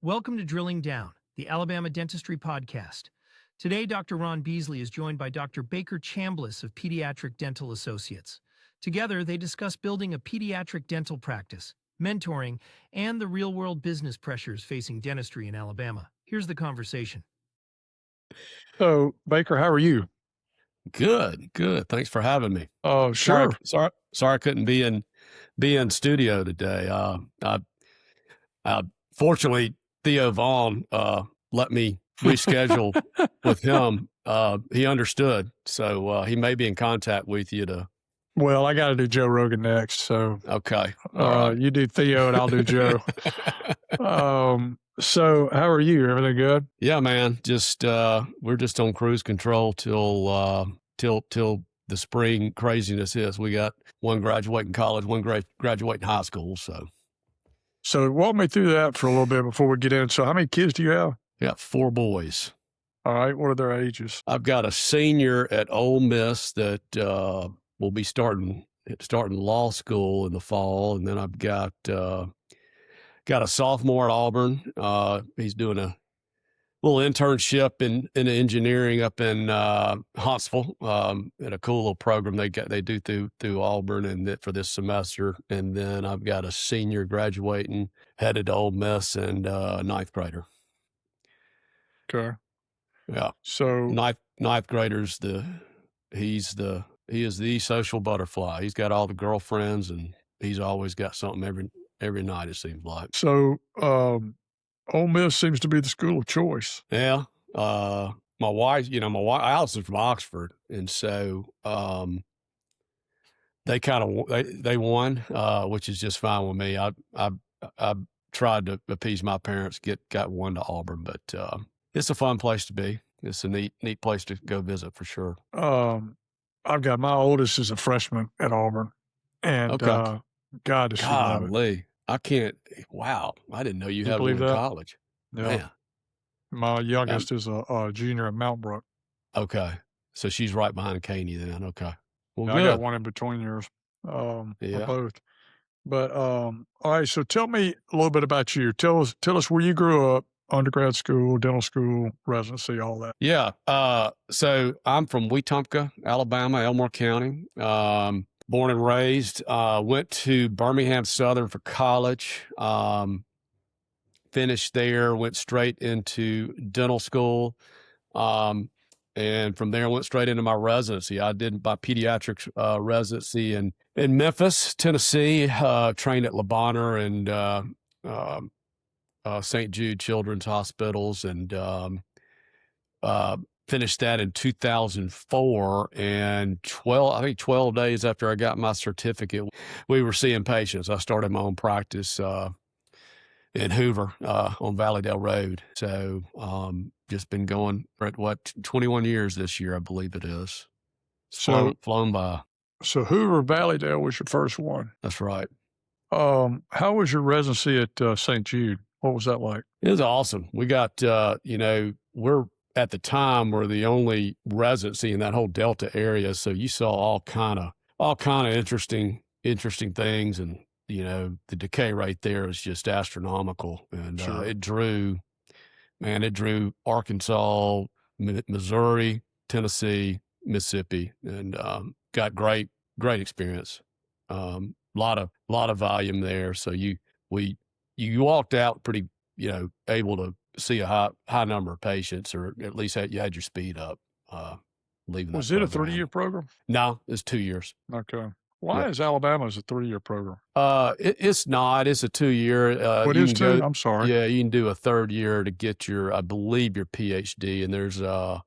Welcome to Drilling Down, the Alabama Dentistry Podcast. Today, Dr. Ron Beasley is joined by Dr. Baker Chambliss of Pediatric Dental Associates. Together, they discuss building a pediatric dental practice, mentoring, and the real-world business pressures facing dentistry in Alabama. Here's the conversation. So, Baker, how are you? Good. Thanks for having me. Oh, sure. Sorry, I couldn't be in studio today. Fortunately, Theo Vaughn let me reschedule with him. He understood, so he may be in contact with you to. Well, I got to do Joe Rogan next, so Okay. All right. You do Theo and I'll do Joe. So how are you? Everything good? Yeah, man. Just we're just on cruise control till the spring craziness is. We got one graduating college, one graduating high school. So walk me through that for a little bit before we get in. So how many kids do you have? I got 4 boys. All right. What are their ages? I've got a senior at Ole Miss that will be starting law school in the fall, and then I've got a sophomore at Auburn. He's doing a little internship in engineering up in Huntsville at a cool little program they do through Auburn and for this semester. And then I've got a senior graduating headed to Ole Miss and a 9th grader. Okay. Yeah. So ninth grader's he is the social butterfly. He's got all the girlfriends and he's always got something every night, it seems like. So Ole Miss seems to be the school of choice. Yeah. My wife, Allison's from Oxford, and so they won, which is just fine with me. I tried to appease my parents, got one to Auburn, but it's a fun place to be. It's a neat place to go visit for sure. I've got my oldest is a freshman at Auburn, and Okay. God, does she love it. Golly, I can't. Wow, I didn't know you had one in college. Yeah. Man. My youngest is a junior at Mount Brook. Okay, so she's right behind Caney then. Okay, well, I good. got one in between yours, for both. But all right, so tell me a little bit about you. Tell us where you grew up, undergrad school, dental school, residency, all that. Yeah. So I'm from Wetumpka, Alabama, Elmore County. Born and raised. Went to Birmingham Southern for college. Finished there. Went straight into dental school. And from there, went straight into my residency. I did my pediatrics residency in Memphis, Tennessee. Trained at Le Bonheur and St. Jude Children's Hospitals, and finished that in 2004. And 12 days after I got my certificate, we were seeing patients. I started my own practice in Hoover on Valleydale Road. So just been going for 21 years this year, I believe it is. Flown by. So Hoover Valleydale was your first one. That's right. How was your residency at St. Jude? What was that like? It was awesome. We got, we're at the time we're the only residency in that whole Delta area. So you saw all kind of interesting things. And, the decay rate there is just astronomical. And Sure. It drew Arkansas, Missouri, Tennessee, Mississippi, and got great experience. Lot of volume there. So you walked out pretty, able to see a high number of patients, or at least you had your speed up. Leaving. Was it a 3-year program? No, it's 2 years. Okay. Why is Alabama's a 3-year program? It's not. It's a 2-year. What is 2? I'm sorry. Yeah, you can do a 3rd year to get I believe your PhD, and there's I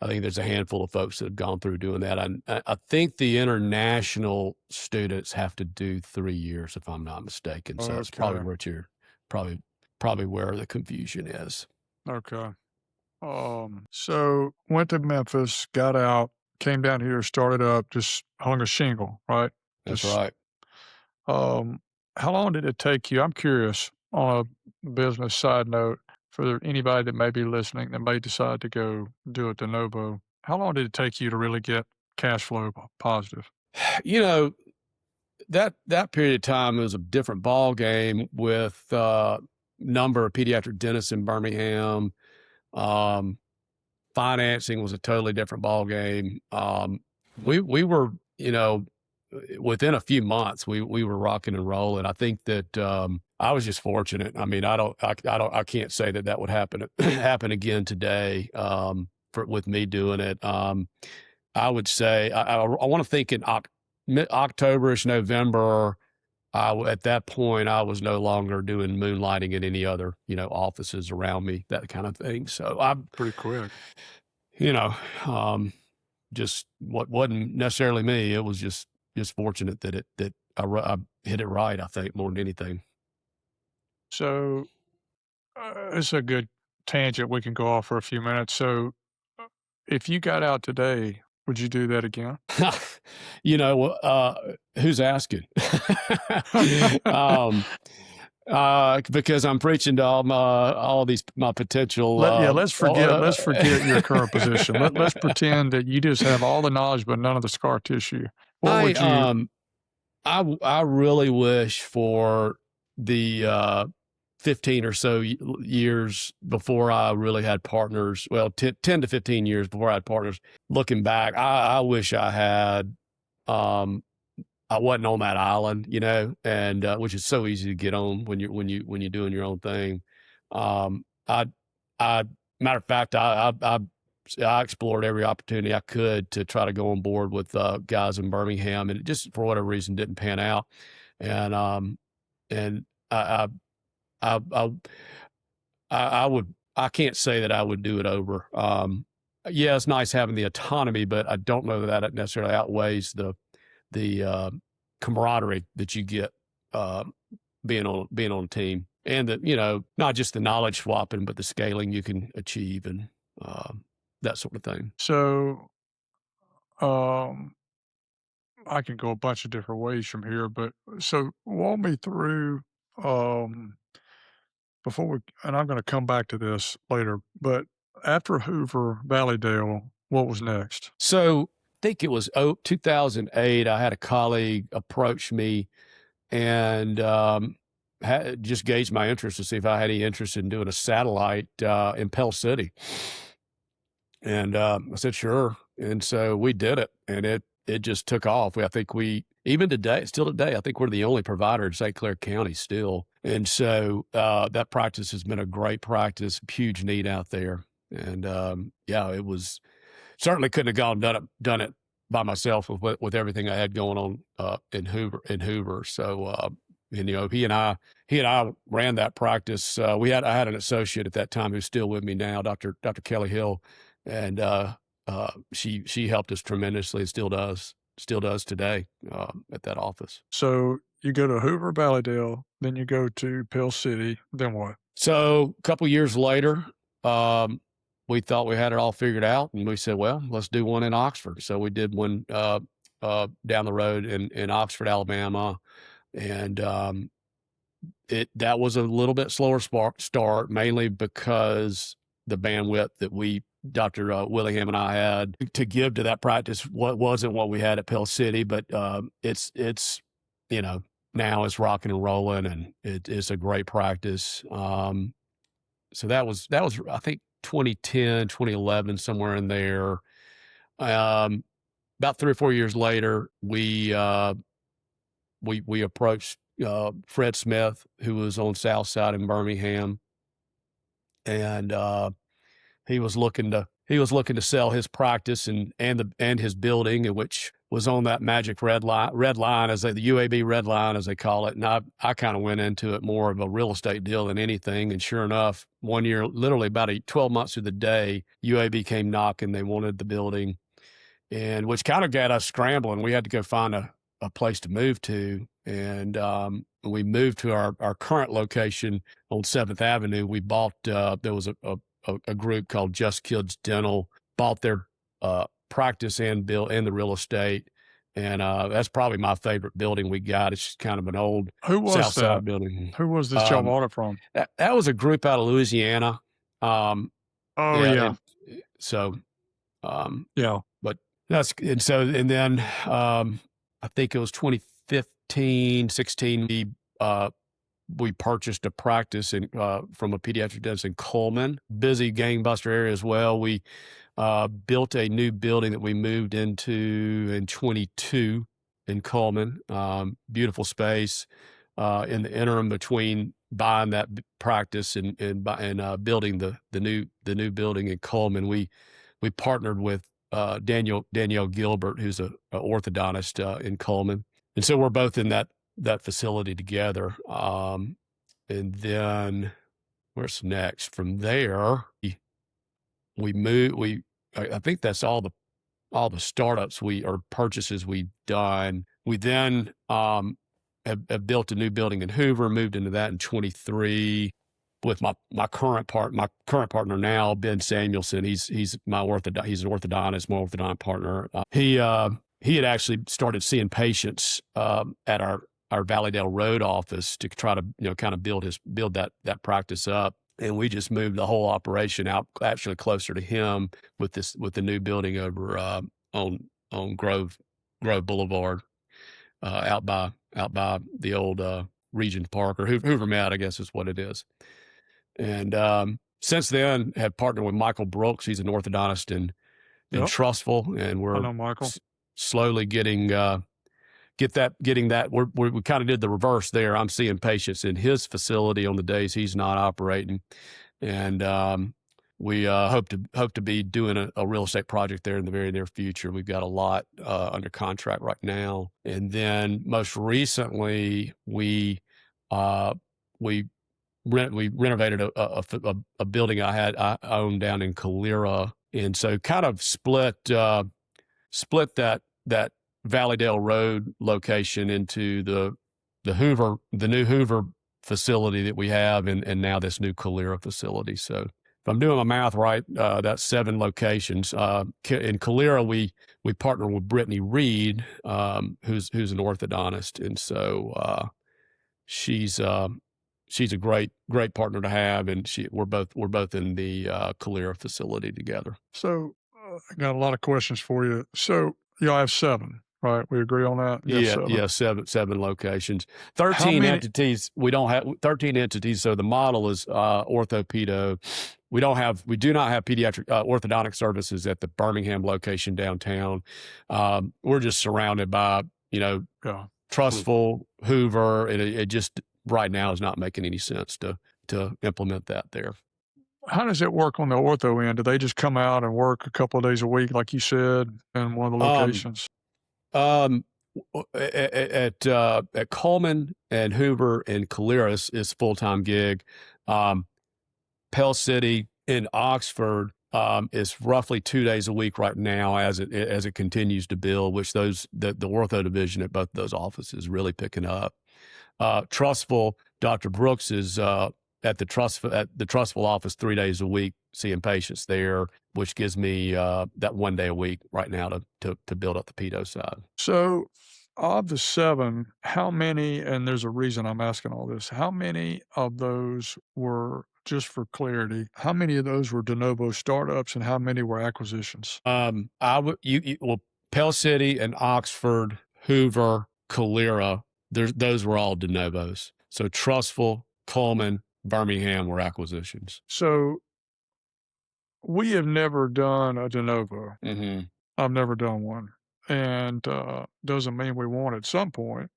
think there's a handful of folks that have gone through doing that. I think the international students have to do 3 years, if I'm not mistaken. So That's probably where probably where the confusion is. Okay. So went to Memphis, got out, came down here, started up, just hung a shingle, right? That's right. How long did it take you? I'm curious, on a business side note, for anybody that may be listening that may decide to go do it de novo, how long did it take you to really get cash flow positive? That period of time was a different ball game with number of pediatric dentists in Birmingham. Financing was a totally different ballgame. We were, within a few months, we were rocking and rolling. I think that I was just fortunate. I mean, I can't say that would happen happen again today with me doing it. I would say I want to think in October-ish, November. At that point, I was no longer doing moonlighting in any other, offices around me, that kind of thing. So I'm Pretty quick. Just what wasn't necessarily me. It was just fortunate that I hit it right, I think, more than anything. So it's a good tangent we can go off for a few minutes. So if you got out today, would you do that again? Who's asking? Because I'm preaching to all these my potential. Let's forget your current position. Let's pretend that you just have all the knowledge but none of the scar tissue. What would you? I really wish for the 15 or so years before I really had partners. Well, 10 to 15 years before I had partners. Looking back, I wish I had. I wasn't on that island, and which is so easy to get on when you're doing your own thing. Matter of fact, I explored every opportunity I could to try to go on board with guys in Birmingham, and it just for whatever reason didn't pan out. And I can't say that I would do it over. Yeah, it's nice having the autonomy, but I don't know that necessarily outweighs the camaraderie that you get being on a team, and not just the knowledge swapping, but the scaling you can achieve and that sort of thing. So, I can go a bunch of different ways from here, but so walk me through before we, and I'm going to come back to this later, but after Hoover Valleydale, what was next? So I think it was 2008. I had a colleague approach me and just gauged my interest to see if I had any interest in doing a satellite in Pell City. And I said, sure. And so we did it, and it just took off. I think even today, I think we're the only provider in St. Clair County still. And so that practice has been a great practice, huge need out there. And it was certainly couldn't have done it by myself with everything I had going on in Hoover. So he and I ran that practice. I had an associate at that time who's still with me now, Dr. Kelly Hill, and she helped us tremendously and still does today at that office. So you go to Hoover Valleydale, then you go to Pell City, then what? So a couple years later, we thought we had it all figured out, and we said, well, let's do one in Oxford. So we did one down the road in Oxford, Alabama, and that was a little bit slower start, mainly because the bandwidth that Dr. Willingham and I had to give to that practice wasn't what we had at Pell City, but it's now it's rocking and rolling, and it's a great practice. So that was I think 2010, 2011, somewhere in there. About 3 or 4 years later, we approached Fred Smith, who was on South Side in Birmingham, and he was looking to sell his practice and his building, which was on that magic red line, as the UAB red line, as they call it. And I kind of went into it more of a real estate deal than anything. And sure enough, one year, literally about 12 months to the day, UAB came knocking. They wanted the building, and which kind of got us scrambling. We had to go find a place to move to. And we moved to our current location on 7th Avenue. We bought, there was a group called Just Kids Dental, bought their practice and the real estate. And that's probably my favorite building we got. It's just kind of an old South Side building. Who was this y'all bought it from? That was a group out of Louisiana. Yeah. But and then I think it was 2015, 16, we we purchased a practice from a pediatric dentist in Coleman, busy gangbuster area as well. We built a new building that we moved into in 22 in Coleman. Beautiful space. In the interim between buying that practice and building the new building in Coleman, we partnered with Danielle Gilbert, who's a orthodontist in Coleman, and so we're both in that facility together. And then where's next? From there, we moved. I think that's all the startups or purchases we've done. We then have built a new building in Hoover, moved into that in 23 with my current partner now, Ben Samuelson. He's an orthodontist, my orthodont partner. He had actually started seeing patients at our Valleydale Road office to try to kind of build that practice up. And we just moved the whole operation out actually closer to him with the new building over on Grove Boulevard, out by the old Regent Park, or Hoover Met, I guess is what it is. And since then, have partnered with Michael Brooks. He's an orthodontist in Trussville, and we're I know Michael. Slowly getting that. We kind of did the reverse there. I'm seeing patients in his facility on the days he's not operating, and we hope to be doing a real estate project there in the very near future. We've got a lot under contract right now, and then most recently we renovated a building I owned down in Calera, and so kind of split that Valleydale Road location into the new Hoover facility that we have, and now this new Calera facility. So if I'm doing my math right, that's 7 locations. In Calera, we partner with Brittany Reed, who's an orthodontist, and so she's a great partner to have, and we're both in the Calera facility together. So I got a lot of questions for you. So y'all have 7. Right, we agree on that. Yeah, 7 locations, 13 entities. We don't have 13 entities, so the model is orthopedo. We do not have pediatric orthodontic services at the Birmingham location downtown. We're just surrounded by Trussville, Hoover, and it just right now is not making any sense to implement that there. How does it work on the ortho end? Do they just come out and work a couple of days a week, like you said, in one of the locations? At Coleman and Hoover and Calera is full-time gig. Pell City in Oxford is roughly 2 days a week right now as it continues to build, which the ortho division at both of those offices is really picking up. Trussville, Dr. Brooks is at the Trussville office 3 days a week, seeing patients there, which gives me that 1 day a week right now to build up the pedo side. So of the 7, how many, and there's a reason I'm asking all this, how many of those were, just for clarity, how many of those were de novo startups and how many were acquisitions? Pell City and Oxford, Hoover, Calera, those were all de novos. So Trussville, Coleman, Birmingham were acquisitions. So we have never done a de novo. Mm-hmm. I've never done one. And doesn't mean we won't at some point,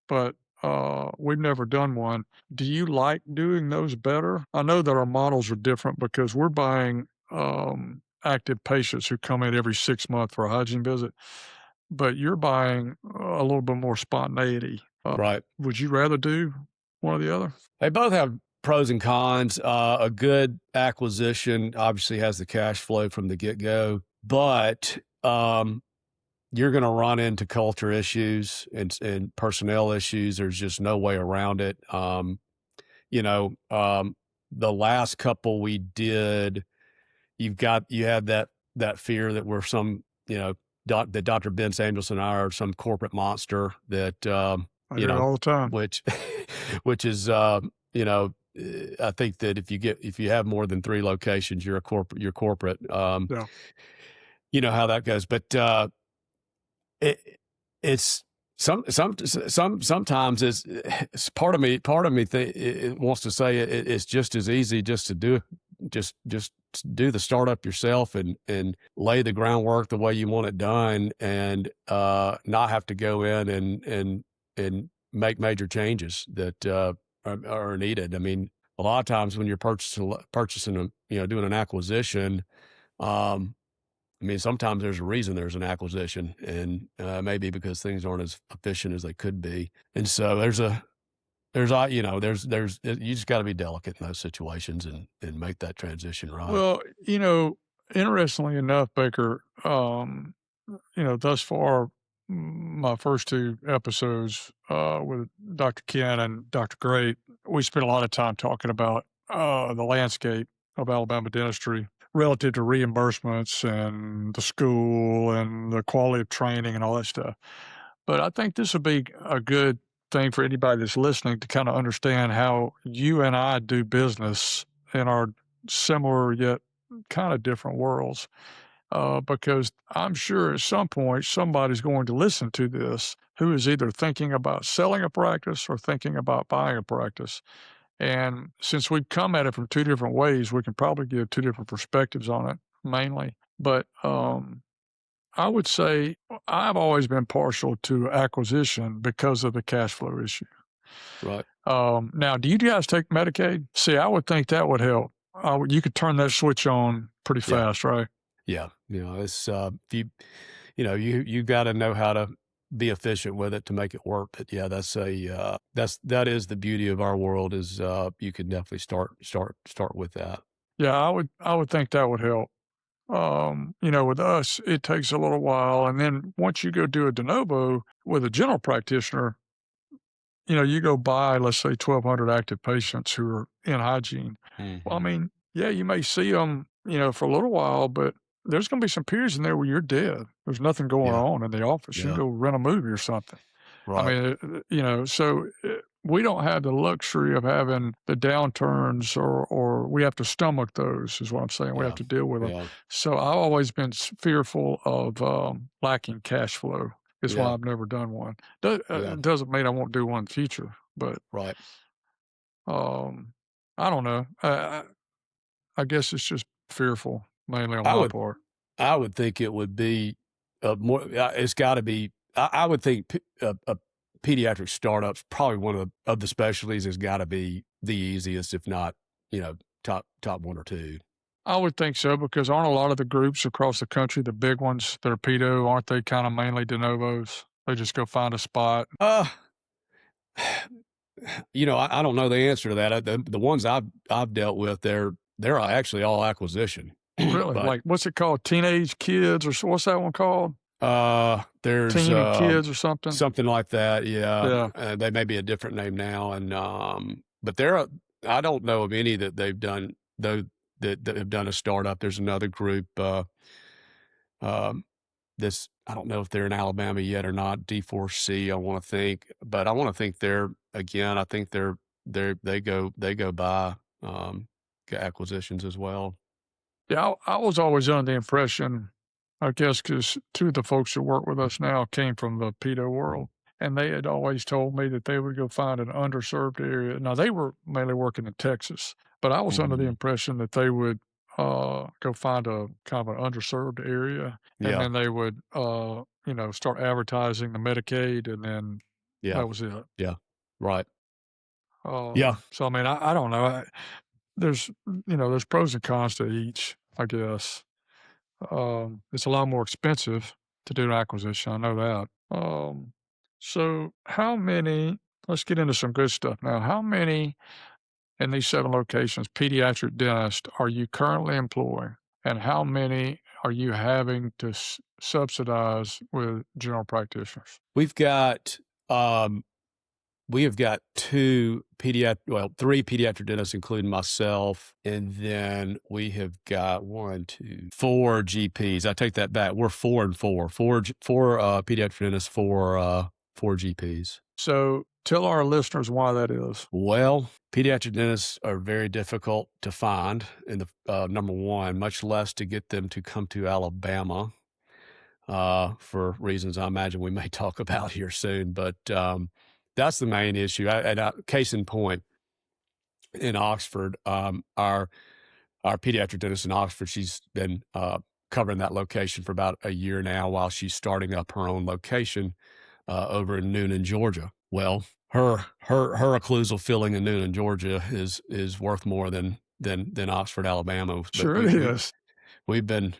but we've never done one. Do you like doing those better? I know that our models are different because we're buying active patients who come in every 6 months for a hygiene visit, but you're buying a little bit more spontaneity. Right. Would you rather do one or the other? They both have pros and cons. A good acquisition obviously has the cash flow from the get-go, but you're going to run into culture issues and personnel issues. There's just no way around it. The last couple we did, you had that fear that we're some, that Dr. Ben Samuelson and I are some corporate monster that, I hear it all the time. which is, I think that if you have more than 3 locations, you're corporate. Yeah. You know how that goes, but it's Sometimes it's part of me it wants to say it's just as easy just to do the startup yourself and lay the groundwork the way you want it done, and not have to go in and make major changes that are needed. I mean, a lot of times when you're purchasing doing an acquisition, I mean, sometimes there's a reason there's an acquisition, and maybe because things aren't as efficient as they could be. And so you just got to be delicate in those situations and make that transition right. Well, interestingly enough, Baker, thus far, my first two episodes with Dr. Ken and Dr. Great, we spent a lot of time talking about the landscape of Alabama dentistry relative to reimbursements and the school and the quality of training and all that stuff. But I think this would be a good thing for anybody that's listening to kind of understand how you and I do business in our similar yet kind of different worlds. Because I'm sure at some point somebody's going to listen to this who is either thinking about selling a practice or thinking about buying a practice. And since we've come at it from two different ways, we can probably give two different perspectives on it mainly. But I would say I've always been partial to acquisition because of the cash flow issue. Right. Now, do you guys take Medicaid? See, I would think that would help. You could turn that switch on pretty fast, right? Yeah. It's if you got to know how to be efficient with it to make it work. But yeah, that is the beauty of our world is you can definitely start with that. Yeah, I would think that would help. With us, it takes a little while, and then once you go do a de novo with a general practitioner, you go buy, let's say, 1,200 active patients who are in hygiene. Mm-hmm. Well, I mean, yeah, you may see them, for a little while, but there's going to be some periods in there where you're dead. There's nothing going on in the office. You can go rent a movie or something. Right. I mean, so we don't have the luxury of having the downturns or we have to stomach those is what I'm saying. We have to deal with them. Yeah. So I've always been fearful of lacking cash flow. Is why I've never done one. Doesn't mean I won't do one in the future, but right. I don't know. I guess it's just fearful mainly on my part. I would think it would be more. It's got to be. I would think a pediatric startup's probably one of the specialties has got to be the easiest, if not top one or two. I would think so, because aren't a lot of the groups across the country, the big ones that are pedo, aren't they kind of mainly de novos? They just go find a spot. I don't know the answer to that. The ones I've dealt with, they're actually all acquisition. Really? Like, what's it called? Teenage Kids, or what's that one called? There's Teeny Kids or something. Something like that. Yeah. They may be a different name now, and but I don't know of any that they've done that have done a startup. There's another group. This I don't know if they're in Alabama yet or not. D4C, I want to think, but I want to think they're again. I think they go by acquisitions as well. Yeah, I was always under the impression, I guess, because two of the folks that work with us now came from the pedo world, and they had always told me that they would go find an underserved area. Now, they were mainly working in Texas, but I was under the impression that they would go find a kind of an underserved area, and then they would, start advertising the Medicaid, and then that was it. Yeah, right. So, I mean, I don't know. There's pros and cons to each, I guess. It's a lot more expensive to do an acquisition. I know that. So let's get into some good stuff now. How many in these 7 locations, pediatric dentists, are you currently employing? And how many are you having to subsidize with general practitioners? We have got 3 pediatric dentists, including myself. And then we have got 4 GPs. I take that back. We're 4 and 4. 4 pediatric dentists, 4 GPs. So tell our listeners why that is. Well, pediatric dentists are very difficult to find, in the number one, much less to get them to come to Alabama. for reasons I imagine we may talk about here soon. But that's the main issue. Case in point, in Oxford, our pediatric dentist in Oxford, she's been covering that location for about a year now while she's starting up her own location over in Noonan, Georgia. Well, her occlusal filling in Noonan, Georgia is worth more than Oxford, Alabama. But Sure it is. We've been,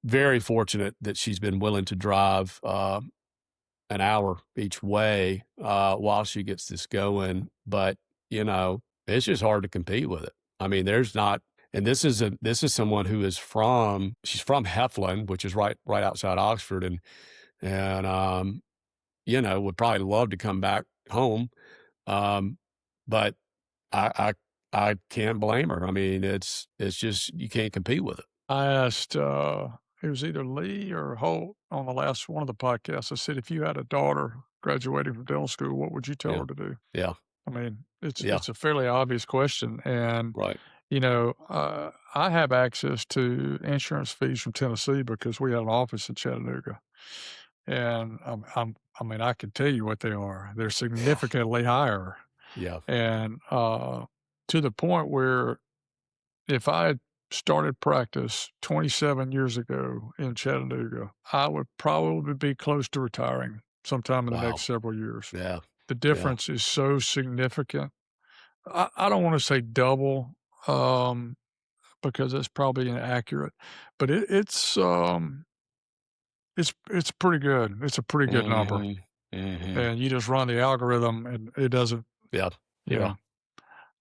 very fortunate that she's been willing to drive an hour each way while she gets this going. But, it's just hard to compete with it. I mean, there's not, and this is someone who is she's from Heflin, which is right outside Oxford, and would probably love to come back home. But I can't blame her. I mean, it's just, you can't compete with it. I asked, it was either Lee or Holt on the last one of the podcasts. I said, if you had a daughter graduating from dental school, what would you tell her to do? Yeah. I mean, it's a fairly obvious question. And, Right. I have access to insurance fees from Tennessee because we have an office in Chattanooga. And I mean, I can tell you what they are. They're significantly higher. Yeah. And to the point where if I had started practice 27 years ago in Chattanooga, I would probably be close to retiring sometime in the Wow. next several years. Yeah. The difference is so significant. I don't want to say double, because that's probably inaccurate, but it's pretty good. It's a pretty good number. Mm-hmm. And you just run the algorithm and it doesn't, Yeah. yeah.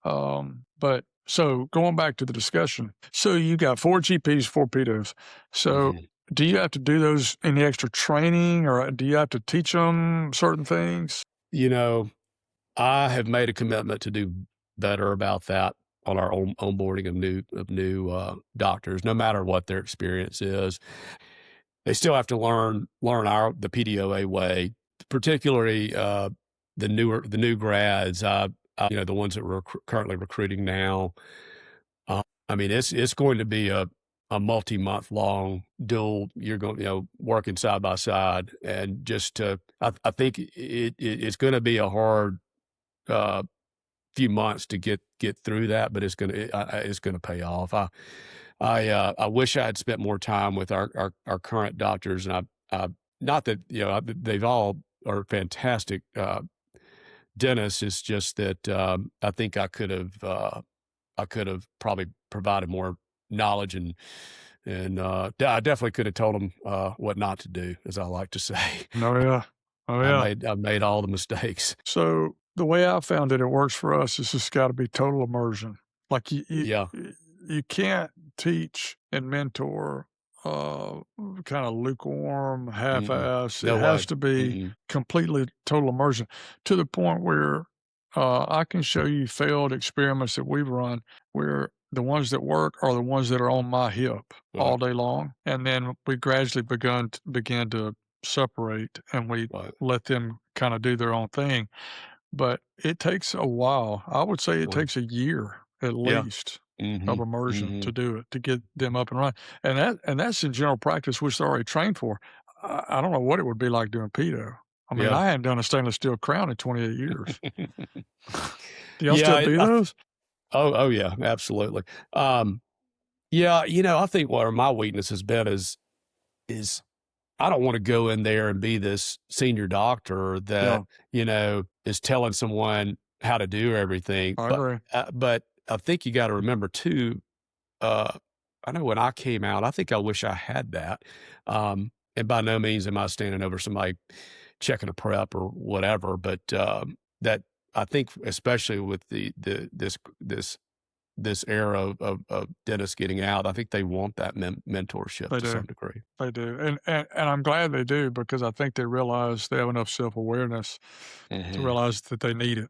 But so going back to the discussion, so you got 4 GPs, 4 pedos. So do you have to do those any extra training, or do you have to teach them certain things? I have made a commitment to do better about that on our own onboarding of new doctors, no matter what their experience is. They still have to learn the PDOA way, particularly the new grads. The ones that we're currently recruiting now. I mean, it's going to be a multi-month long dual. You're going, working side by side, and just I think it's going to be a hard few months to get through that, but it's going to pay off. I wish I had spent more time with our current doctors, and I not that they've all are fantastic dentists. It's just that I think I could have probably provided more knowledge, and I definitely could have told them what not to do, as I like to say. Oh yeah. I made all the mistakes. So the way I found it works for us is just got to be total immersion. Like you can't teach and mentor kind of lukewarm, half-ass. No It has way. to be completely total immersion, to the point where I can show you failed experiments that we've run where the ones that work are the ones that are on my hip all day long. And then we gradually began to separate, and we let them kind of do their own thing. But it takes a while. I would say it takes a year at least of immersion to do it, to get them up and running. And that's in general practice, which they're already trained for. I don't know what it would be like doing pedo. I mean, I hadn't done a stainless steel crown in 28 years. Do y'all still do those? Oh yeah, absolutely. I think where my weakness has been is I don't want to go in there and be this senior doctor that, is telling someone how to do everything. I agree. But I think you got to remember too, I know when I came out, I think I wish I had that. And by no means am I standing over somebody checking a prep or whatever, but that I think, especially with this era of dentists getting out, I think they want that mentorship to some degree. They do. And I'm glad they do, because I think they realize they have enough self-awareness to realize that they need it.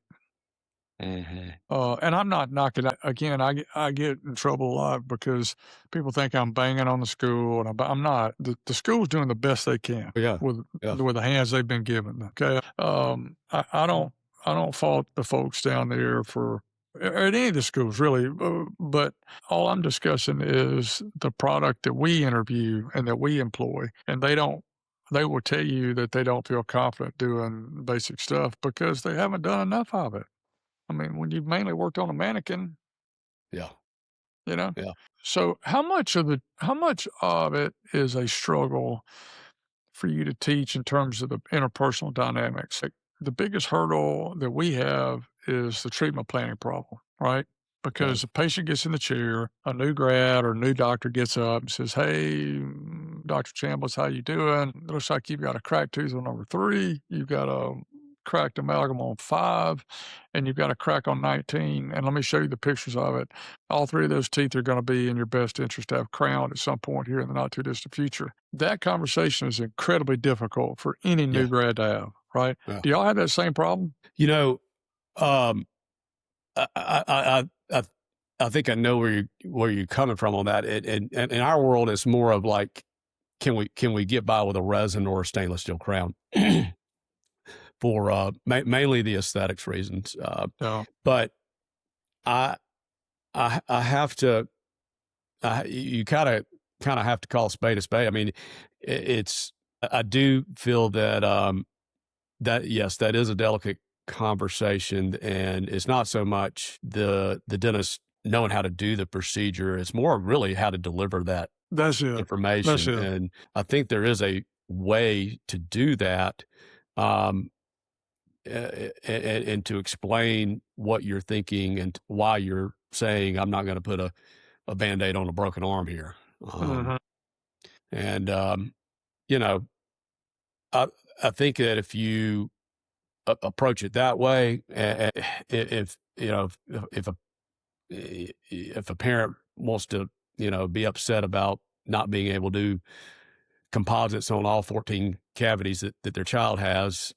And I'm not knocking it. Again, I get in trouble a lot because people think I'm banging on the school, and I'm not. The school's doing the best they can with the hands they've been given. Okay. I don't fault the folks down there for at any of the schools really, but all I'm discussing is the product that we interview and that we employ, and they will tell you that they don't feel confident doing basic stuff because they haven't done enough of it. I mean, when you've mainly worked on a mannequin, Yeah. you know? Yeah. So how much of it is a struggle for you to teach in terms of the interpersonal dynamics? Like, the biggest hurdle that we have is the treatment planning problem, right? Okay. Because the patient gets in the chair, a new grad or new doctor gets up and says, "Hey, Dr. Chambliss, how you doing? Looks like you've got a cracked tooth on number 3. You've got a cracked amalgam on 5, and you've got a crack on 19. And let me show you the pictures of it. All 3 of those teeth are going to be in your best interest to have crowned at some point here in the not too distant future." That conversation is incredibly difficult for any new Yeah. grad to have, right? Yeah. Do y'all have that same problem? You know, I, I, I, I think I know where you're coming from on that. And in our world, it's more of like, can we get by with a resin or a stainless steel crown for mainly the aesthetics reasons. No. But I have to. You kind of have to call a spade a spade. I mean, it's. I do feel that that yes, that is a delicate conversation, and it's not so much the dentist knowing how to do the procedure. It's more really how to deliver that That's it. That's information. it. And I think there is a way to do that, and to explain what you're thinking and why you're saying, I'm not going to put a Band-Aid on a broken arm here. Mhm. And, you know, I think that if you approach it that way, if you know, if a parent wants to, be upset about not being able to do composites on all 14 cavities that their child has,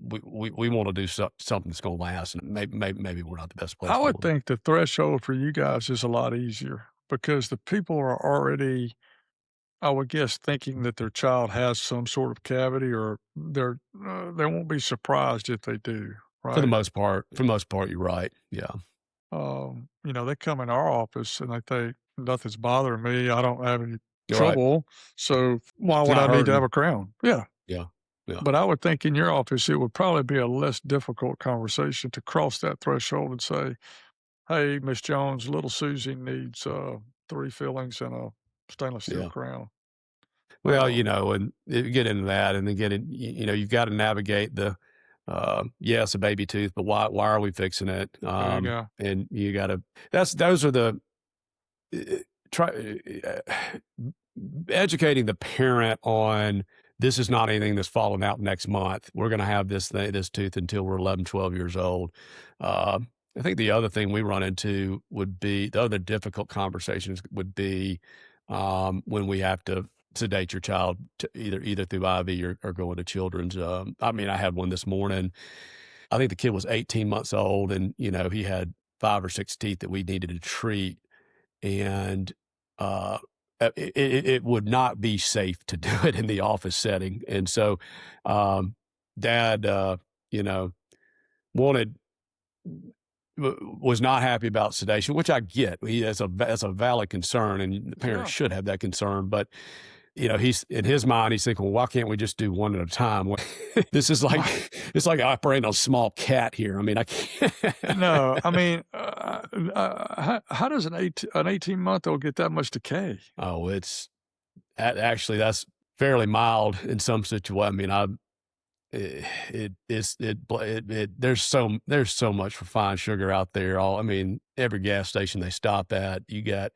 we want to do something that's going to last, and maybe we're not the best place. I for would them. think the threshold for you guys is a lot easier because the people are already, I would guess, thinking that their child has some sort of cavity, or they won't be surprised if they do, For the right? most part, you're right. Yeah. They come in our office and they think nothing's bothering me. I don't have any You're right. trouble, so why It's would I not need to have hurting. a crown? Yeah. Yeah. Yeah. But I would think in your office, it would probably be a less difficult conversation to cross that threshold and say, "Hey, Miss Jones, little Susie needs 3 fillings and a stainless steel Yeah. crown." Well, Um, and you get into that, and then you've got to navigate the, yes, a baby tooth, but why are we fixing it? there you go. And you got to, those are the, uh, try, educating the parent on, this is not anything that's falling out next month. We're going to have this tooth until we're 11, 12 years old. I think the other thing we run into would be, the other difficult conversations would be, when we have to sedate your child to either through IV or going to children's. I mean, I had one this morning. I think the kid was 18 months old, and he had 5 or 6 teeth that we needed to treat, and it would not be safe to do it in the office setting. And so, Dad, wanted was not happy about sedation, which I get. That's a valid concern, and the parents Yeah. should have that concern. But he's in his mind, he's thinking, well, why can't we just do one at a time? This is like it's like operating a small cat here. I mean, I can't. No, I mean, how does an 18-month-old get that much decay? Oh, it's actually that's fairly mild in some situations. I mean, there's so much refined sugar out there. I mean, every gas station they stop at, you got,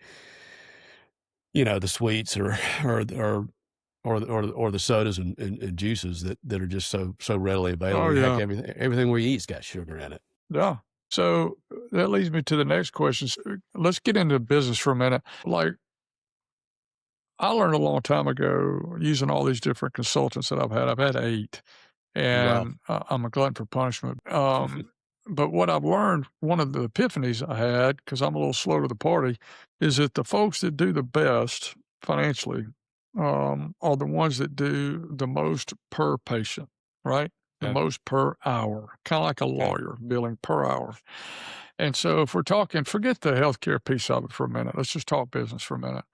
the sweets or the sodas and juices that are just so readily available. Oh, Heck, yeah. everything we eat's got sugar in it. Yeah. So that leads me to the next question. Let's get into business for a minute. Like, I learned a long time ago using all these different consultants that I've had. I've had 8, Wow. and I'm a glutton for punishment. But what I've learned, one of the epiphanies I had, because I'm a little slow to the party, is that the folks that do the best financially are the ones that do the most per patient, right? The Okay. most per hour, kind of like a Okay. lawyer billing per hour. And so if we're talking, forget the healthcare piece of it for a minute. Let's just talk business for a minute.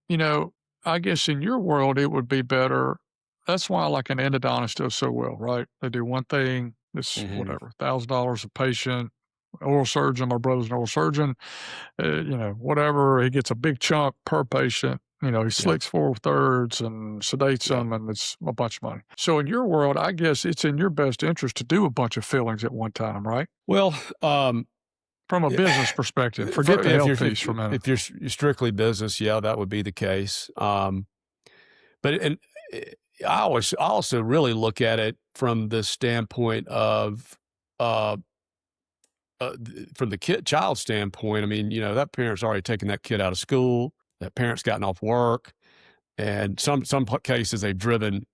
You know, I guess in your world, it would be better. That's why like an endodontist does so well, right? They do one thing, it's Hmm. whatever, $1,000 a patient. Oral surgeon, my brother's an oral surgeon, whatever. He gets a big chunk per patient. He Yeah. slicks 4/3 and sedates Yeah. them, and it's a bunch of money. So in your world, I guess it's in your best interest to do a bunch of fillings at one time, right? Well, From a business perspective, forget the if health piece for a minute. if you're strictly business, yeah, that would be the case. But eh, I also really look at it from the standpoint of uh, from the child standpoint. I mean, that parent's already taken that kid out of school. That parent's gotten off work, and some cases they've driven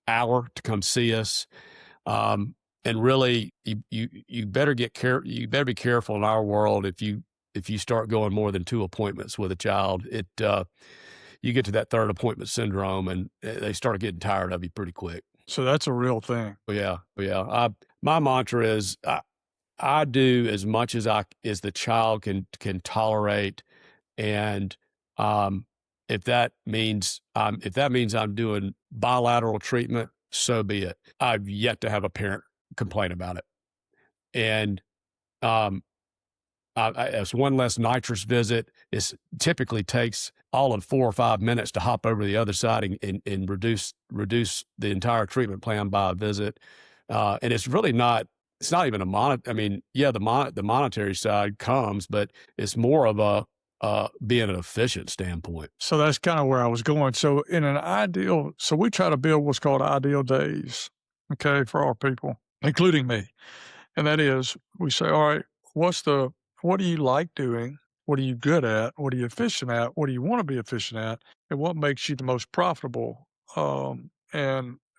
hour to come see us. And really, you better you better be careful in our world if you start going more than 2 appointments with a child. You get to that third appointment syndrome, and they start getting tired of you pretty quick. So that's a real thing. But yeah. My mantra is I do as much as the child can tolerate, and if that means I'm doing bilateral treatment, so be it. I've yet to have a parent complain about it, and as one less nitrous visit, it typically takes all of 4 or 5 minutes to hop over to the other side and reduce the entire treatment plan by a visit. And it's really not. It's not even I mean, yeah, the monetary side comes, but it's more of being an efficient standpoint. So that's kind of where I was going. So so we try to build what's called ideal days, okay, for our people, including me. And that is, we say, all right, what do you like doing? What are you good at? What are you efficient at? What do you want to be efficient at? And what makes you the most profitable? And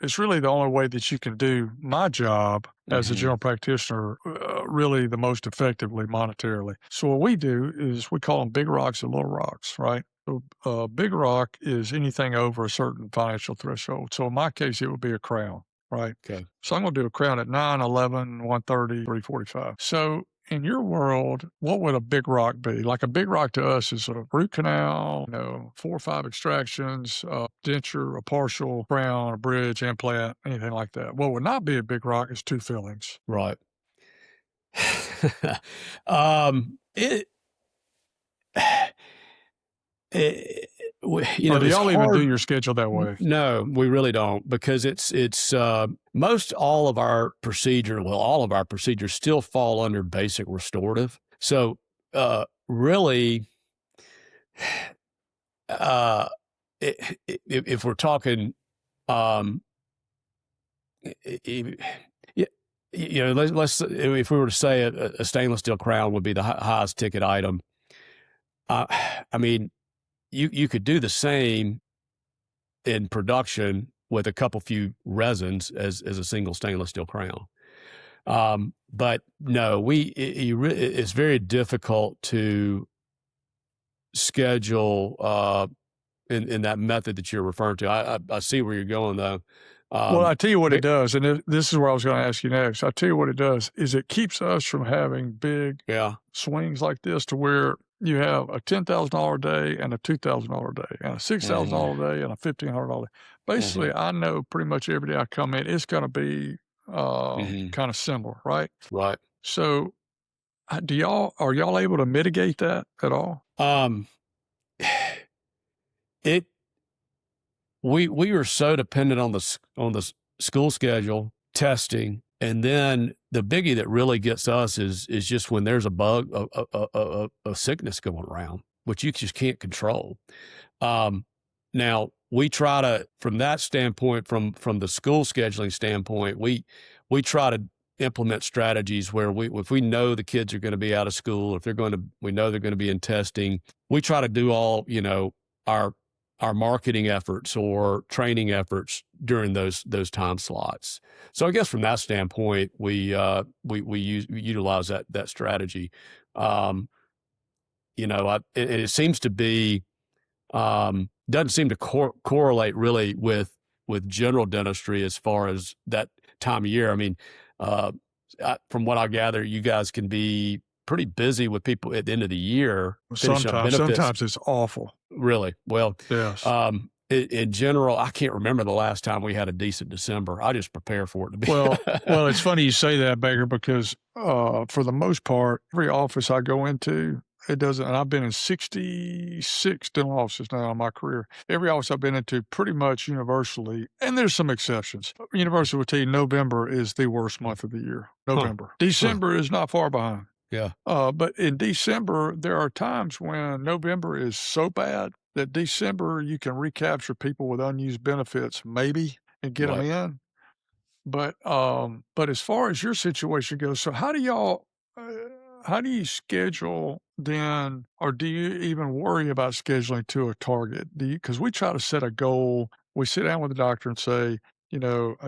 it's really the only way that you can do my job as a general practitioner really the most effectively monetarily. So what we do is we call them big rocks and little rocks, right? So big rock is anything over a certain financial threshold. So in my case, it would be a crown, right? Okay. So I'm going to do a crown at 9, 11, 130, 345. So in your world, what would a big rock be? Like a big rock to us is a root canal, 4 or 5 extractions, denture, a partial crown, a bridge, implant, anything like that. What would not be a big rock is 2 fillings. Right. It, Or do y'all even do your schedule that way? No, we really don't, because it's all of our procedures still fall under basic restorative. So really, if we're talking, let's if we were to say a stainless steel crown would be the highest ticket item. I mean, you could do the same in production with a couple few resins as a single stainless steel crown. But no, it's very difficult to schedule in that method that you're referring to. I see where you're going though. Well, I tell you what it does, and this is where I was going to ask you next. I tell you what it does is it keeps us from having big swings like this, to where you have a $10,000 day and a $2,000 day and a $6,000 day and a $1,500 day. Basically, I know pretty much every day I come in, it's going to be kind of similar, right? Right. So, are y'all able to mitigate that at all? We are so dependent on the school schedule, testing, and then the biggie that really gets us is just when there's a bug, a sickness going around, which you just can't control. Now we try to, from that standpoint, from the school scheduling standpoint, we try to implement strategies where if we know the kids are going to be out of school, we know they're going to be in testing, we try to do all, our marketing efforts or training efforts during those time slots. So I guess from that standpoint, we utilize that strategy. It seems to be doesn't seem to correlate really with general dentistry as far as that time of year. I mean, from what I gather, you guys can be pretty busy with people at the end of the year finishing up benefits. Sometimes it's awful. Really? Well, Yes. in general, I can't remember the last time we had a decent December. I just prepare for it to be. Well, it's funny you say that, Baker, because for the most part, every office I go into, it doesn't, and I've been in 66 dental offices now in my career. Every office I've been into pretty much universally, and there's some exceptions. Universal will tell you November is the worst month of the year. November. December is not far behind. Yeah. But in December, there are times when November is so bad that December you can recapture people with unused benefits, maybe, and get them in. But as far as your situation goes, so how do you schedule then, or do you even worry about scheduling to a target? Because we try to set a goal. We sit down with the doctor and say, hey,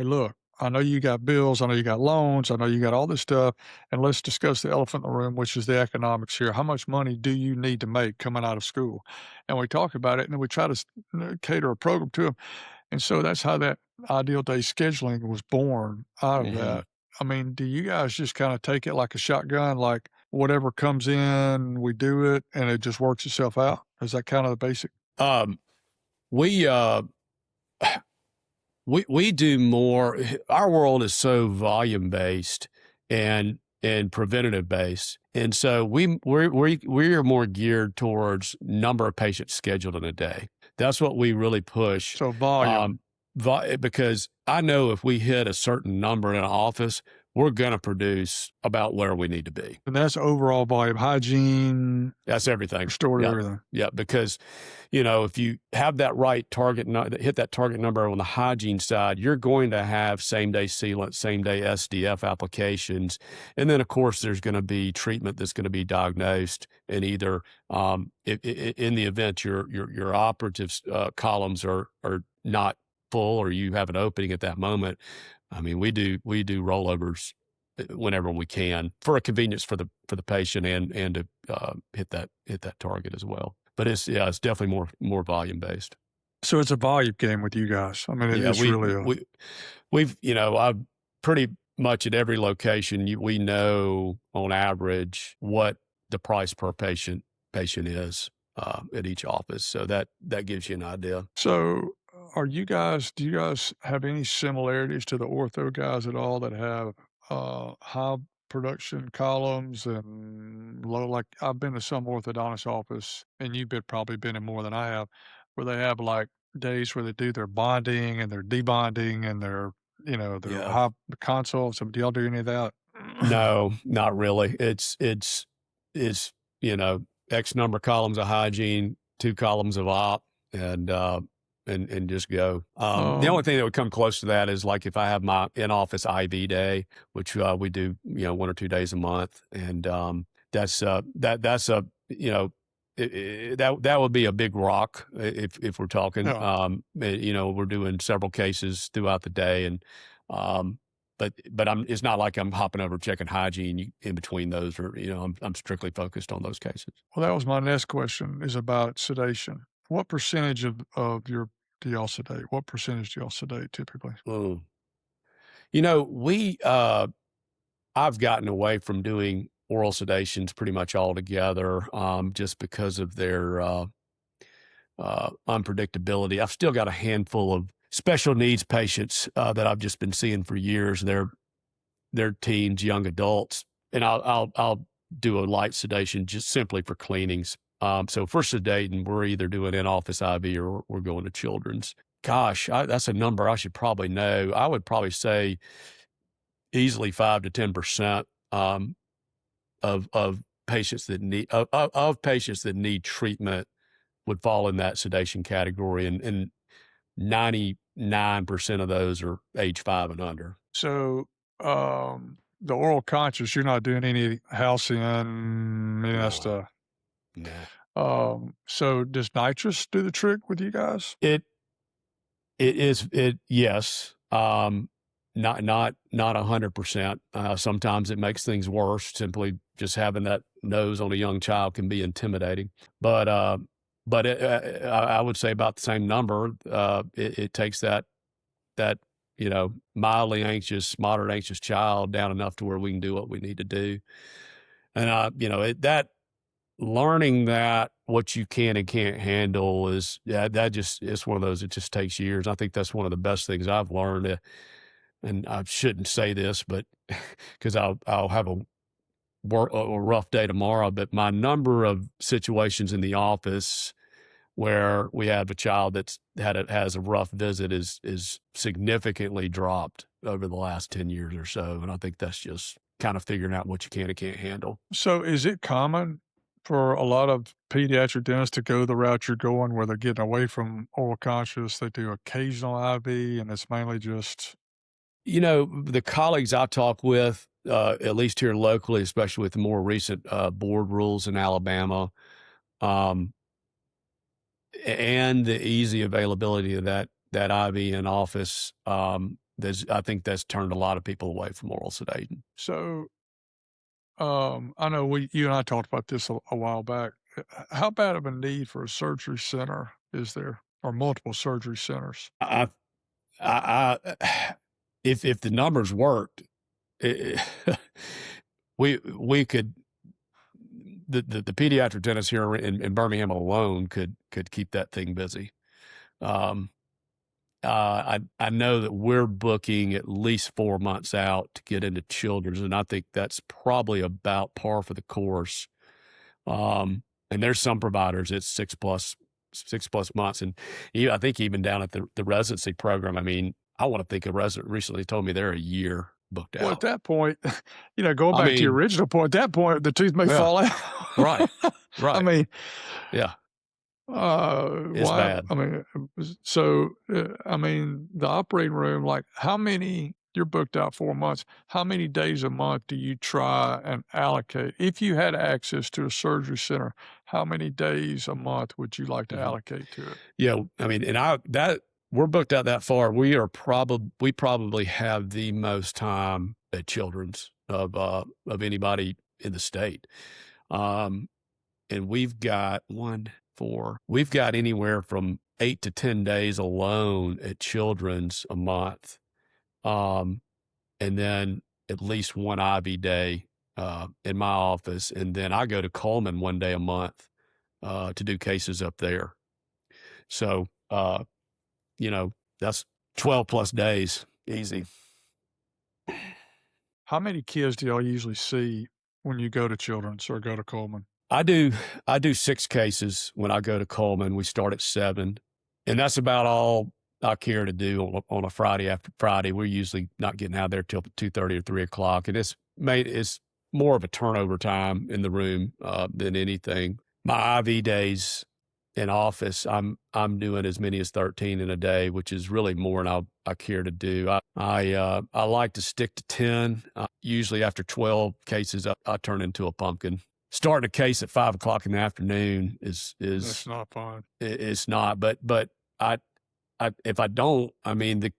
look, I know you got bills. I know you got loans. I know you got all this stuff. And let's discuss the elephant in the room, which is the economics here. How much money do you need to make coming out of school? And we talk about it, and then we try to cater a program to them. And so that's how that ideal day scheduling was born out of that. I mean, do you guys just kind of take it like a shotgun, like whatever comes in, we do it, and it just works itself out? Is that kind of the basic? We do more. Our world is so volume based and preventative based, and so we are more geared towards number of patients scheduled in a day. That's what we really push. So volume. Because I know if we hit a certain number in an office, we're going to produce about where we need to be. And that's overall volume, hygiene. That's everything. Restored everything. Yeah, because, if you have that right target, hit that target number on the hygiene side, you're going to have same-day sealant, same-day SDF applications. And then, of course, there's going to be treatment that's going to be diagnosed. And either in the event your operative columns are not full or you have an opening at that moment, I mean, we do rollovers whenever we can for a convenience for the patient and to hit that target as well. But it's definitely more volume based. So it's a volume game with you guys. I mean, it's really we've I've pretty much at every location we know on average what the price per patient is at each office. So that gives you an idea. So do you guys have any similarities to the ortho guys at all that have high production columns and low? Like I've been to some orthodontist office, and you've probably been in more than I have, where they have like days where they do their bonding and their debonding and their high consults. Do y'all do any of that? No, not really. It's X number of columns of hygiene, 2 columns of op, and just go. The only thing that would come close to that is like if I have my in-office IV day, which we do, 1 or 2 days a month, and that would be a big rock if we're talking. We're doing several cases throughout the day, and but it's not like I'm hopping over checking hygiene in between those, or I'm strictly focused on those cases. Well, that was my next question, is about sedation. What percentage do y'all sedate? What percentage do y'all sedate typically? I've gotten away from doing oral sedations pretty much altogether, just because of their unpredictability. I've still got a handful of special needs patients that I've just been seeing for years. They're teens, young adults, and I'll do a light sedation just simply for cleanings. So for sedating, we're either doing in-office IV or we're going to children's. Gosh, that's a number I should probably know. I would probably say easily 5 to 10% of patients that need treatment would fall in that sedation category, and 99% of those are age 5 and under. So the oral conscious, you're not doing any halcyon, any of that stuff. No. So does nitrous do the trick with you guys? Yes. Not 100%. Sometimes it makes things worse. Simply just having that nose on a young child can be intimidating. But I would say about the same number. It takes that mildly anxious, moderate anxious child down enough to where we can do what we need to do. And, that learning that what you can and can't handle is, it's one of those, it just takes years. I think that's one of the best things I've learned. And I shouldn't say this, but because I'll have a rough day tomorrow, but my number of situations in the office where we have a child that's has a rough visit is significantly dropped over the last 10 years or so. And I think that's just kind of figuring out what you can and can't handle. So is it common for a lot of pediatric dentists to go the route you're going where they're getting away from oral conscious? They do occasional IV and it's mainly just... The colleagues I talk with, at least here locally, especially with the more recent board rules in Alabama, and the easy availability of that IV in office, I think that's turned a lot of people away from oral sedation. So, I know you and I talked about this a while back. How bad of a need for a surgery center is there, or multiple surgery centers? If the numbers worked, we could. The pediatric dentists here in Birmingham alone could keep that thing busy. I know that we're booking at least 4 months out to get into children's, and I think that's probably about par for the course. And there's some providers it's 6+ months, and I think even down at the residency program. I mean, I want to think a resident recently told me they're a year booked out. Well, at that point, going back to your original point, at that point, the tooth may fall out. Right. I mean, yeah. It's bad. I mean, the operating room, like you're booked out 4 months. How many days a month do you try and allocate? If you had access to a surgery center, how many days a month would you like to allocate to it? Yeah. I mean, we're booked out that far. We probably have the most time at children's of anybody in the state. And we've got we've got anywhere from 8 to 10 days alone at children's a month. And then at least one IV day, in my office. And then I go to Coleman one day a month, to do cases up there. So, that's 12+ days, easy. How many kids do y'all usually see when you go to children's or go to Coleman? I do 6 cases when I go to Coleman. We start at 7, and that's about all I care to do on a Friday after Friday. We're usually not getting out there till 2:30 or 3 o'clock, and it's more of a turnover time in the room than anything. My IV days in office, I'm doing as many as 13 in a day, which is really more than I care to do. I like to stick to 10. Usually after 12 cases, I turn into a pumpkin. Starting a case at 5 o'clock in the afternoon is That's not fun. It's not, but if I don't, I mean,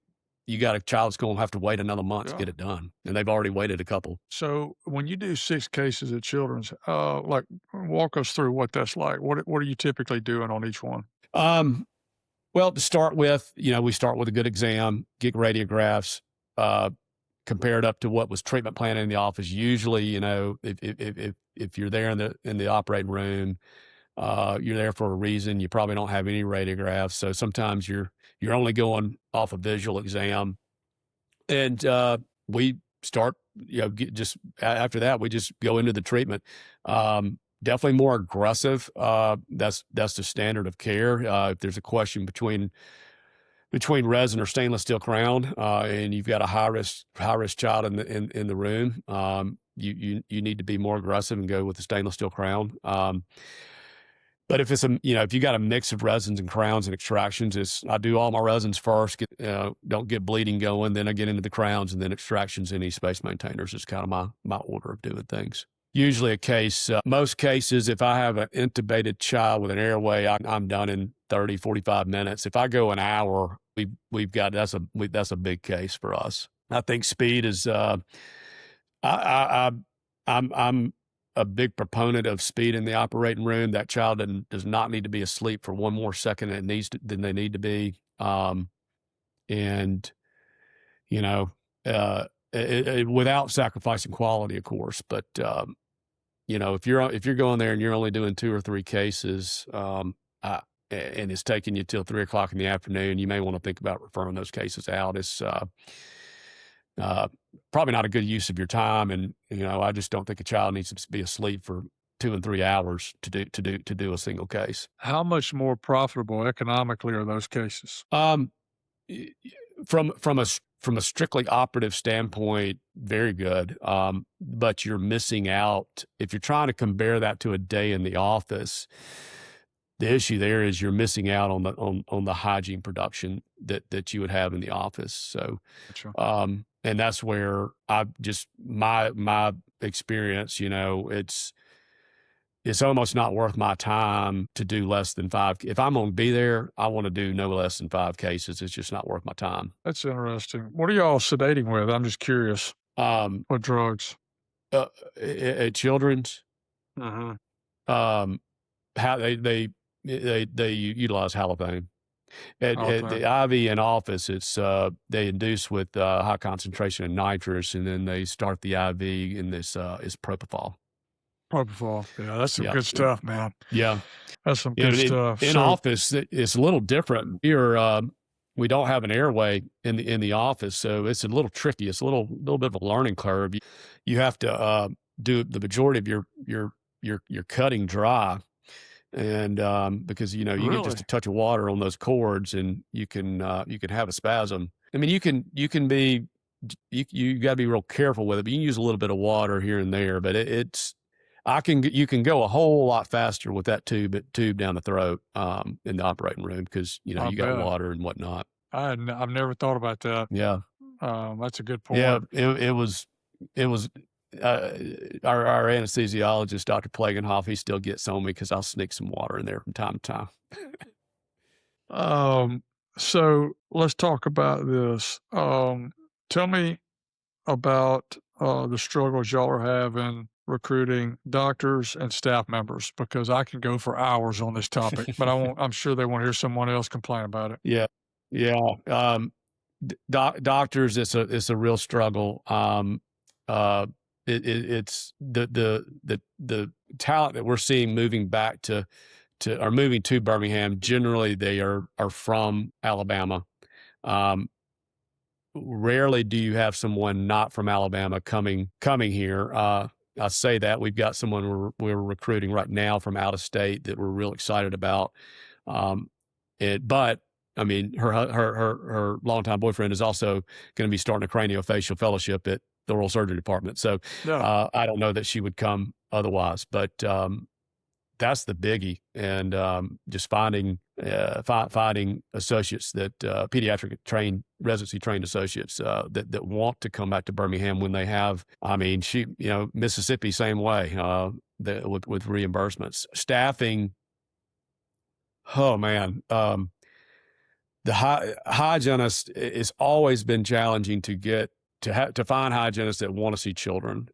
you got a child that's going to have to wait another month to get it done, and they've already waited a couple. So when you do 6 cases at children's, walk us through what that's like. What are you typically doing on each one? Well, to start with, we start with a good exam, get radiographs, compare it up to what was treatment planned in the office. Usually, if you're there in the operating room, you're there for a reason. You probably don't have any radiographs, so sometimes you're only going off a visual exam. And we start, just after that, we just go into the treatment. Definitely more aggressive. That's the standard of care. If there's a question between resin or stainless steel crown, and you've got a high risk child in the room, you need to be more aggressive and go with the stainless steel crown. But if it's if you got a mix of resins and crowns and extractions, I do all my resins first, don't get bleeding going, then I get into the crowns, and then extractions and space maintainers is kind of my order of doing things. Usually a case, most cases, if I have an intubated child with an airway, I'm done in 30, 45 minutes. If I go an hour, we've got, that's a big case for us. I think speed is, I'm a big proponent of speed in the operating room. That child does not need to be asleep for one more second than they need to be. And without sacrificing quality, of course. But if you're going there and you're only doing 2 or 3 cases, and it's taking you till 3 o'clock in the afternoon, you may want to think about referring those cases out. It's probably not a good use of your time, and I just don't think a child needs to be asleep for 2 and 3 hours to do a single case. How much more profitable economically are those cases? From a strictly operative standpoint, very good. But you're missing out if you're trying to compare that to a day in the office. The issue there is you're missing out on the hygiene production that you would have in the office. So, Gotcha. And that's where my experience, it's almost not worth my time to do less than 5. If I'm going to be there, I want to do no less than 5 cases. It's just not worth my time. That's interesting. What are y'all sedating with? I'm just curious. What drugs? At children's, Mm-hmm. how they utilize halothane. At Okay. the IV in office, it's they induce with high concentration of nitrous, and then they start the IV in this is propofol. Propofol. Yeah, that's some Yeah. good stuff, man. Yeah. That's some good stuff. In office, it's a little different. We don't have an airway in the office, so it's a little tricky. It's a little bit of a learning curve. You have to do the majority of your cutting dry, and because you Really? get just a touch of water on those cords, and you can have a spasm. I mean, you got to be real careful with it. But you can use a little bit of water here and there, but you can go a whole lot faster with that tube down the throat in the operating room because you got bet. water and whatnot. I've never thought about that. Yeah, that's a good point. yeah. It was our anesthesiologist, Dr. Plagenhoff. He still gets on me because I'll sneak some water in there from time to time. So let's talk about this. Tell me about the struggles y'all are having recruiting doctors and staff members, because I can go for hours on this topic, but I'm sure they want to hear someone else complain about it. Yeah. Doctors, it's a real struggle. It's the talent that we're seeing moving back to moving to Birmingham. Generally, they are from Alabama. Rarely do you have someone not from Alabama coming here. I say that we've got someone we're recruiting right now from out of state that we're real excited about. But I mean, her longtime boyfriend is also going to be starting a craniofacial fellowship at the oral surgery department. So Yeah. I don't know that she would come otherwise, but that's the biggie. And just finding associates that pediatric residency trained associates that want to come back to Birmingham when they have. I mean, Mississippi same way with reimbursements, staffing. Oh man, the hygienist, it's always been challenging to find hygienists that want to see children.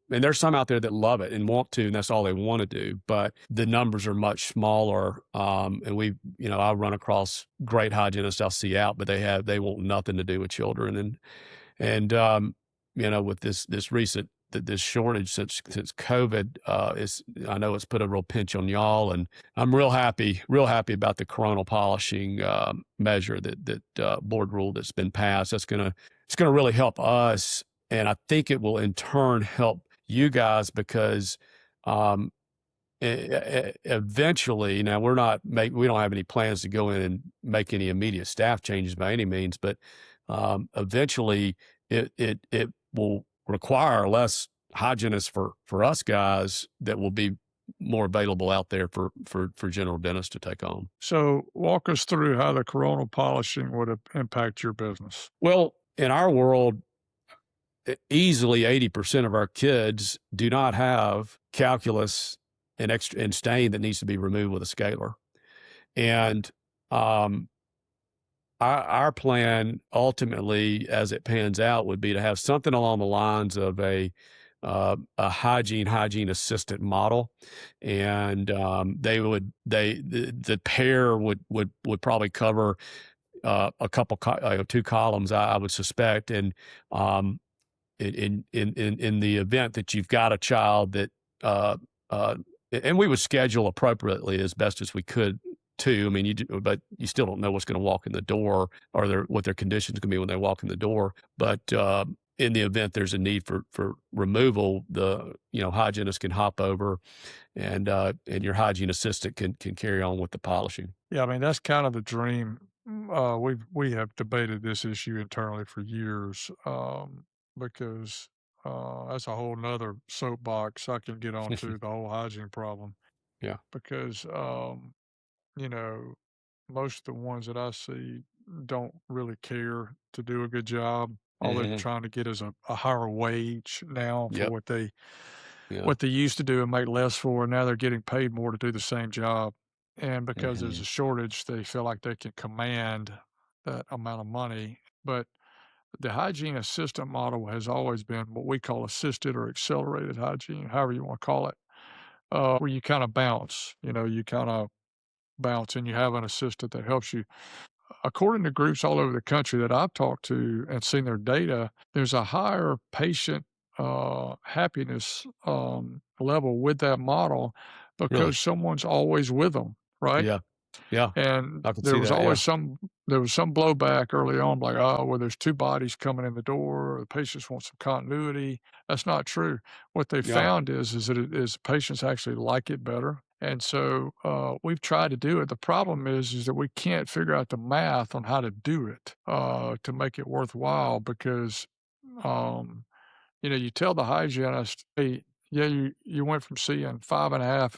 And there's some out there that love it and want to, and that's all they want to do. But the numbers are much smaller. And I run across great hygienists I'll see out, but they want nothing to do with children. And with this recent this shortage since COVID, I know it's put a real pinch on y'all, and I'm real happy about the coronal polishing measure that board rule that's been passed. It's gonna really help us, and I think it will in turn help you guys because eventually, now we don't have any plans to go in and make any immediate staff changes by any means, but eventually it will require less hygienists for us guys that will be more available out there for general dentists to take on. So walk us through how the coronal polishing would impact your business. Well, in our world, easily 80% of our kids do not have calculus and stain that needs to be removed with a scaler. And our plan ultimately, as it pans out, would be to have something along the lines of a hygiene assistant model, and the pair would probably cover a couple, 2 columns, I would suspect. And in the event that you've got a child that, and we would schedule appropriately as best as we could too. I mean, but you still don't know what's going to walk in the door or what their conditions can be when they walk in the door. But in the event there's a need for removal, the hygienist can hop over, and your hygiene assistant can carry on with the polishing. Yeah, I mean, that's kind of the dream. We have debated this issue internally for years, because that's a whole nother soapbox I can get onto, the whole hygiene problem. Yeah. Because you know, most of the ones that I see don't really care to do a good job. All they're Mhm. trying to get is a higher wage now for Yep. Yeah. what they used to do and make less for, and now they're getting paid more to do the same job. And because there's a Mhm. shortage, they feel like they can command that amount of money. But the hygiene assistant model has always been what we call assisted or accelerated hygiene, however you want to call it, where you kind of bounce, you kind of bounce and you have an assistant that helps you. According to groups all over the country that I've talked to and seen their data, there's a higher patient happiness level with that model Really? because someone's always with them, right? Yeah. Yeah. And I can see that. Yeah. there was some blowback early on, like, oh, well, there's two bodies coming in the door, or the patients want some continuity. That's not true. What they Yeah. found is that patients actually like it better. And so we've tried to do it. The problem is that we can't figure out the math on how to do it to make it worthwhile because um, you tell the hygienist, hey, yeah, you went from seeing 5.5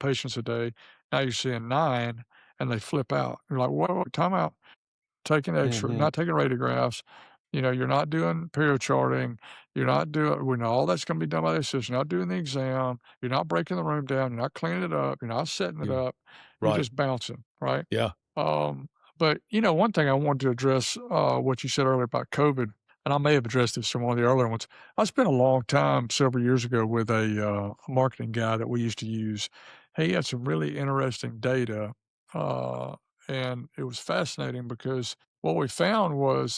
patients a day, now you're seeing 9, and they flip out. You're like, whoa, time out. Taking X-ray, Mhm. not taking radiographs. You're not doing period charting. You're not doing, we know all that's going to be done by the assistant. You're not doing the exam. You're not breaking the room down. You're not cleaning it up. You're not setting it Yeah. up. You're Right. just bouncing, right? Yeah. Um, but one thing I wanted to address, what you said earlier about COVID, and I may have addressed this in one of the earlier ones. I spent a long time several years ago with a marketing guy that we used to use. He had some really interesting data, uh, and it was fascinating because what we found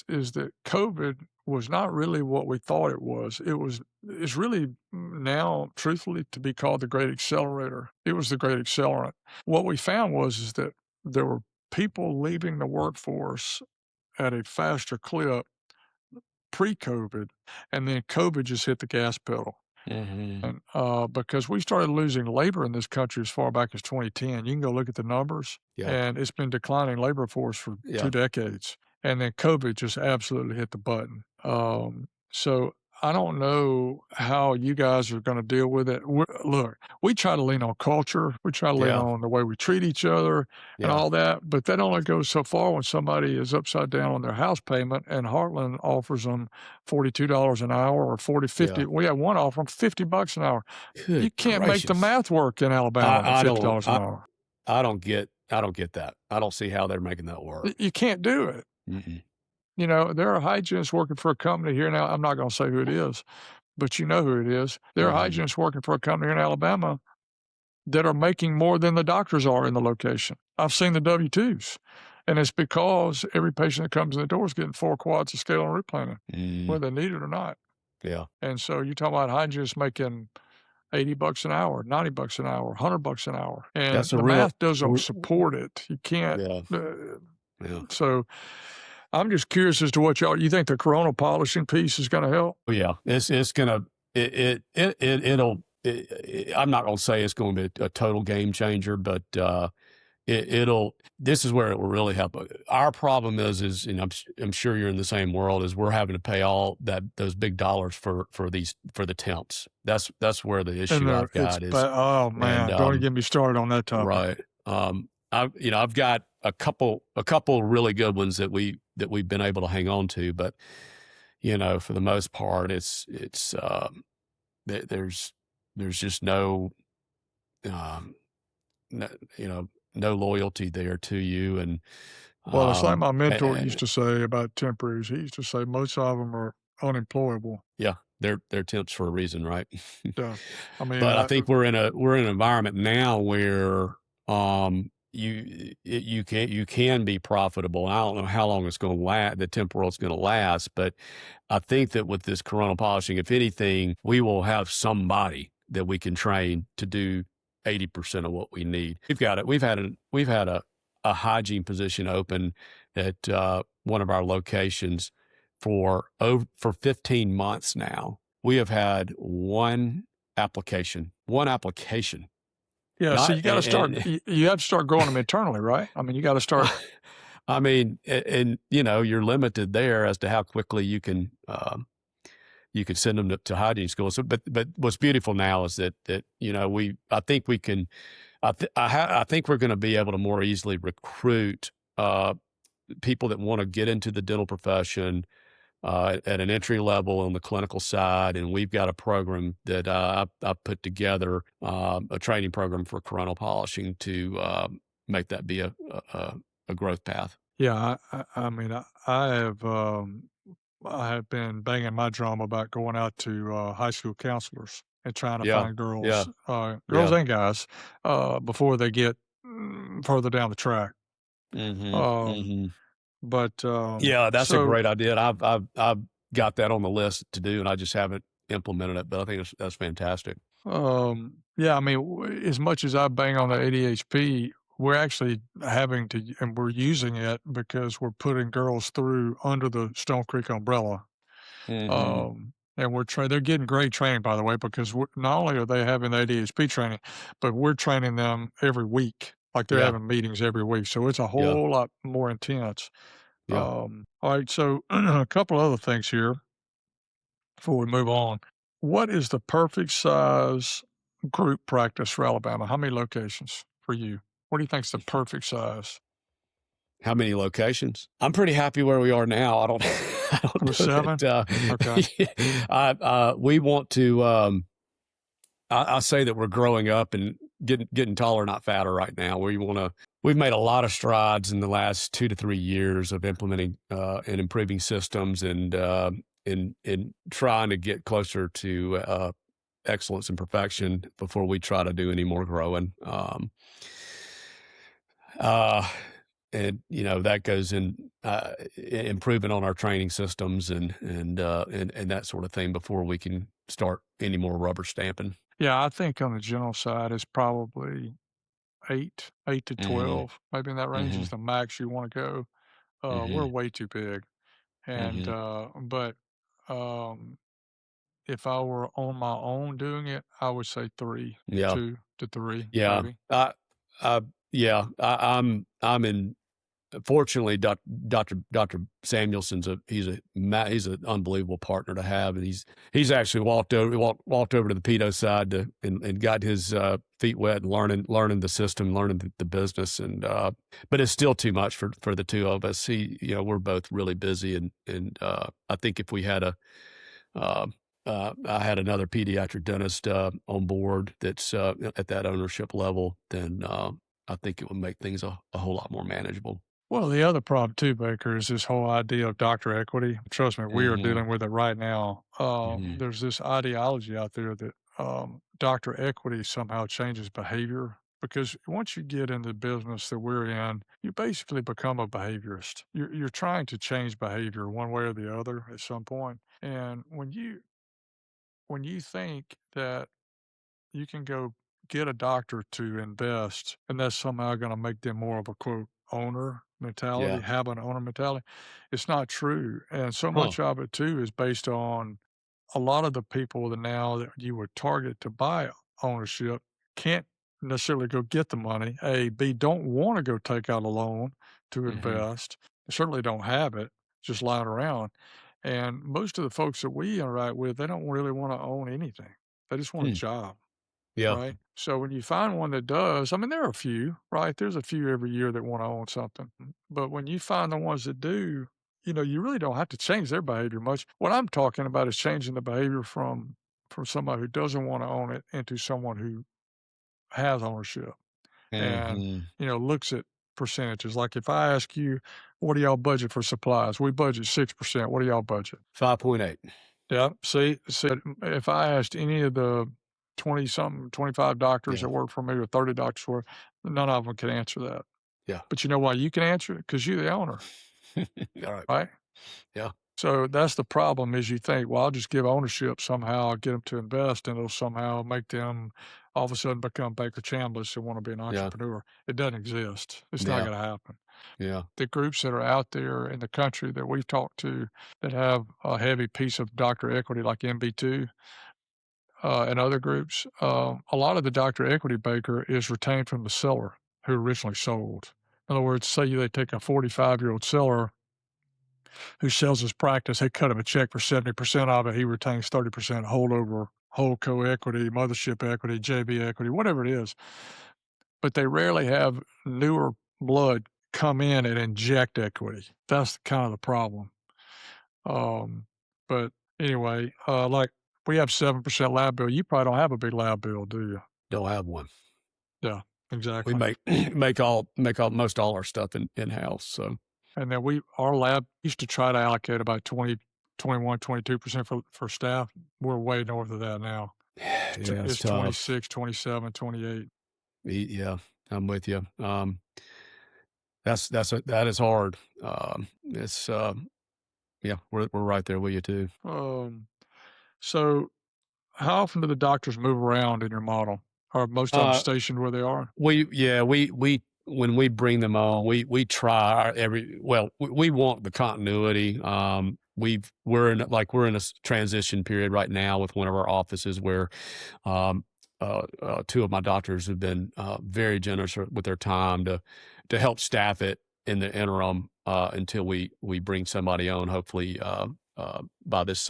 is that COVID was not really what we thought it was. It's really now, truthfully, to be called the great accelerator. It was the great accelerant. What we found is that there were people leaving the workforce at a faster clip pre-COVID, and then COVID just hit the gas pedal. Mhm. And because we started losing labor in this country as far back as 2010, you can go look at the numbers, Yeah. and it's been declining labor force for Yeah. 2 decades. And then COVID just absolutely hit the button. So I don't know how you guys are going to deal with it. Look, we try to lean on culture, we try to lean Yeah. on the way we treat each other and Yeah. all that, but that only goes so far when somebody is upside down on their house payment and Heartland offers them $42 an hour or 40, 50. Yeah. We had one offer them $50 an hour. You Good can't make the gracious. math work in Alabama at I don't $50 an hour. I don't get that. I don't see how they're making that work. You can't do it. Mm-mm. There are hygienists working for a company here now. I'm not going to say who it is, but you know who it is. There are Mhm. hygienists working for a company here in Alabama that are making more than the doctors are in the location. I've seen the W-2s, and it's because every patient that comes in the door is getting 4 quads of scale and root planing, Mm. whether they need it or not. Yeah. And so you're talking about hygienists making $80 an hour, $90 an hour, $100 an hour, and That's a the real math doesn't support it. You can't. Yeah. Yeah. So I'm just curious as to what you think the corona polishing piece is going to help. Oh, yeah. It's gonna it'll I'm not gonna say it's going to be a total game changer, but it'll. This is where it will really help. Our problem is, and I'm sure you're in the same world, is we're having to pay all those big dollars for the temps. That's where the issue I've got is. Oh man, And don't get me started on that topic. right. I've got a couple really good ones that we've been able to hang on to, but for the most part, there's just no, no, no loyalty there to you. And Well, it's like my mentor and- used to say about temporaries. He used to say most of them are unemployable. yeah, they're temps for a reason, right? Yeah, I mean, But I think we're in an environment now where you can be profitable. I don't know how long it's going to last, the temporal is going to last, but I think that with this coronal polishing, if anything, we will have somebody that we can train to do 80% of what we need. We've got it. We've had a hygiene position open at one of our locations for 15 months now. We have had one application. Yeah, so Not you got to start. and You have to start growing them internally, right? I mean, you got to start. I mean, and you're limited there as to how quickly you can send them to hygiene school. So, but what's beautiful now is that I think we can. I think we're going to be able to more easily recruit people that want to get into the dental profession at an entry level on the clinical side, and we've got a program that I put together, a training program for coronal polishing to make that be a growth path. Yeah, I mean, I have been banging my drum about going out to high school counselors and trying to Yeah, find yeah, girls yeah. and guys, before they get further down the track. Mm-hmm. Um, Mm-hmm. but Yeah, that's a so great idea. And I've got that on the list to do, and I just haven't implemented it. But I think that's fantastic. yeah, I mean, as much as I bang on the ADHP, we're actually having to, and we're using it because we're putting girls through under the Stone Creek umbrella. Mm-hmm. And they're getting great training, by the way, because not only are they having the ADHP training, but we're training them every week. Like they're Yeah, having meetings every week. So it's a yeah, whole lot more intense. yeah. All right. So a couple other things here before we move on. What is the perfect size group practice for Alabama? How many locations for you? What do you think is the perfect size? How many locations? I'm pretty happy where we are now. I don't, I don't For know seven? Okay. we want to, I say that we're growing up and getting taller, not fatter right now. We've made a lot of strides in the last 2 to 3 years of implementing, and improving systems and, in trying to get closer to, excellence and perfection before we try to do any more growing. Uh, and that goes in improving on our training systems and that sort of thing before we can start any more rubber stamping. Yeah, I think on the general side, it's probably 8 to Mm-hmm. 12, maybe in that range Mm-hmm. is the max you wanna go. We're Mm-hmm. way too big, and, Mm-hmm. but, um, if I were on my own doing it, I would say 3, Yeah. 2 to 3, Yeah. maybe. I yeah. I'm in. Fortunately, Dr. Samuelson's he's an unbelievable partner to have, and he's actually walked over to the pedo side and got his feet wet and learning the system, learning the business, and but it's still too much for the two of us. We're both really busy, and I think if we had uh, I had another pediatric dentist on board that's at that ownership level, then I think it would make things a whole lot more manageable. Well, the other problem too, Baker, is this whole idea of doctor equity. Trust me, we are Mhm, dealing with it right now. mhm, There's this ideology out there that doctor equity somehow changes behavior because once you get in the business that we're in, you basically become a behaviorist. You're trying to change behavior one way or the other at some point. And when you think that you can go get a doctor to invest, and that's somehow gonna make them more of a, quote, "owner" mentality, yeah, have an owner mentality. It's not true, and so huh, much of it too is based on a lot of the people that now that you would target to buy ownership can't necessarily go get the money, A. B, don't wanna go take out a loan to mhm, invest. They certainly don't have it just lying around, and most of the folks that we interact with, they don't really wanna own anything. They just want a hmm, job. yeah, Right? So when you find one that does, I mean, there are a few, right? There's a few every year that wanna own something, but when you find the ones that do, you really don't have to change their behavior much. What I'm talking about is changing the behavior from somebody who doesn't wanna own it into someone who has ownership and, mhm, looks at percentages. Like, if I ask you, "What do y'all budget for supplies?" We budget 6%. What do y'all budget? 5.8. Yeah, see, if I asked any of the 20 something, 25 doctors Yeah. that work for me or 30 doctors work. None of them can answer that. Yeah. But you know why you can answer it? Because you're the owner, All right. right? Yeah. So that's the problem is you think, well, I'll just give ownership somehow, I'll get them to invest, and it'll somehow make them all of a sudden become Baker Chambliss and want to be an Yeah. entrepreneur. It doesn't exist. It's not Yeah. going to happen. Yeah. The groups that are out there in the country that we've talked to that have a heavy piece of doctor equity like MB2 and other groups, a lot of the doctor equity, Baker, is retained from the seller who originally sold. In other words, say they take a 45-year-old seller who sells his practice, they cut him a check for 70% of it. He retains 30% holdover, holdco equity, mothership equity, JV equity, whatever it is. But they rarely have newer blood come in and inject equity. That's kind of the problem. But anyway, like we have 7% lab bill. You probably don't have a big lab bill, do you? Don't have one. Yeah, We exactly. make most all our stuff in house. So And then our lab used to try to allocate about 20, 21, 22% for staff. We're way north of that now. yeah, it's It's tough. 26, 27, 28. Yeah, I'm with you. That is hard. It's yeah, we're right there with you too. So how often do the doctors move around in your model? Are most of them Uh, stationed where they are? we when we bring them on, we try we want the continuity. We're in a transition period right now with one of our offices where um, two of my doctors have been very generous with their time to help staff it in the interim until we bring somebody on, hopefully by this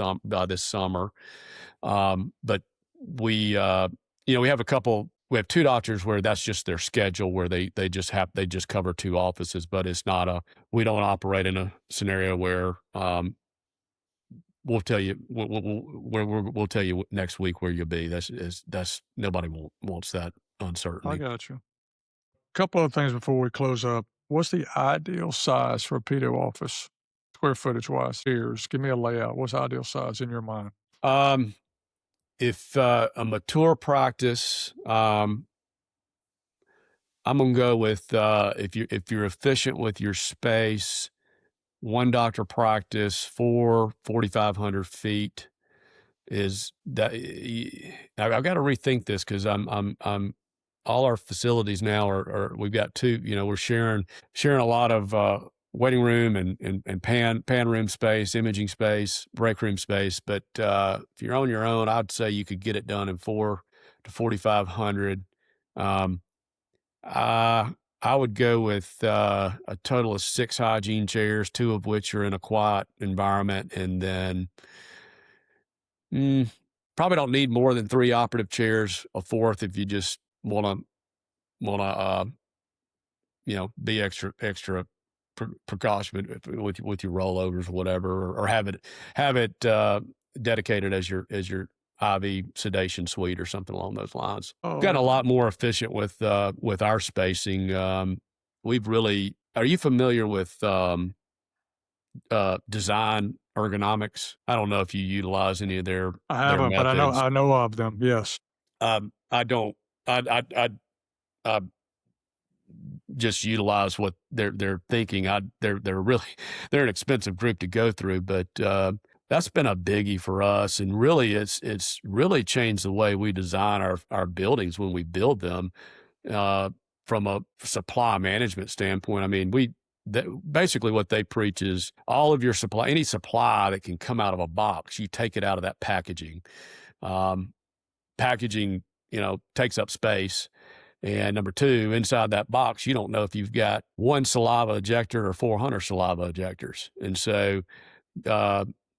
summer. But we we have we have two doctors where that's just their schedule, where they just cover two offices, but it's not we don't operate in a scenario where we'll tell you we'll tell you next week where you'll be. That's nobody wants that I uncertainty. got you. Couple of things before we close up. What's the ideal size for a pedo office, square footage wise? Here's give me a layout. What's the ideal size in your mind? If a mature practice, I'm gonna go with if you're efficient with your space, one doctor practice, 4,500 feet is that. I've got to rethink this because I'm all our facilities now are we've got two. We're sharing a lot of waiting room and pan room space, imaging space, break room space. But if you're on your own, I'd say you could get it done in 4 to 4,500. I would go with a total of 6 hygiene chairs, 2 of which are in a quiet environment, and then probably don't need more than 3 operative chairs, a fourth if you just want to be extra precaution with your rollovers or whatever, or have it dedicated as your IV sedation suite or something along those lines. Oh, Gotten a lot more efficient with our spacing. Are you familiar with design ergonomics? I don't know if you utilize any of their I haven't, but methods. I know of them. Yes. I don't. I just utilize what they're thinking. They're an expensive group to go through, but that's been a biggie for us, and really it's really changed the way we design our buildings when we build them from a supply management standpoint. I mean, basically what they preach is all of your supply, any supply that can come out of a box, you take it out of that packaging. Packaging, takes up space. And number 2, inside that box, you don't know if you've got 1 saliva ejector or 400 saliva ejectors. And so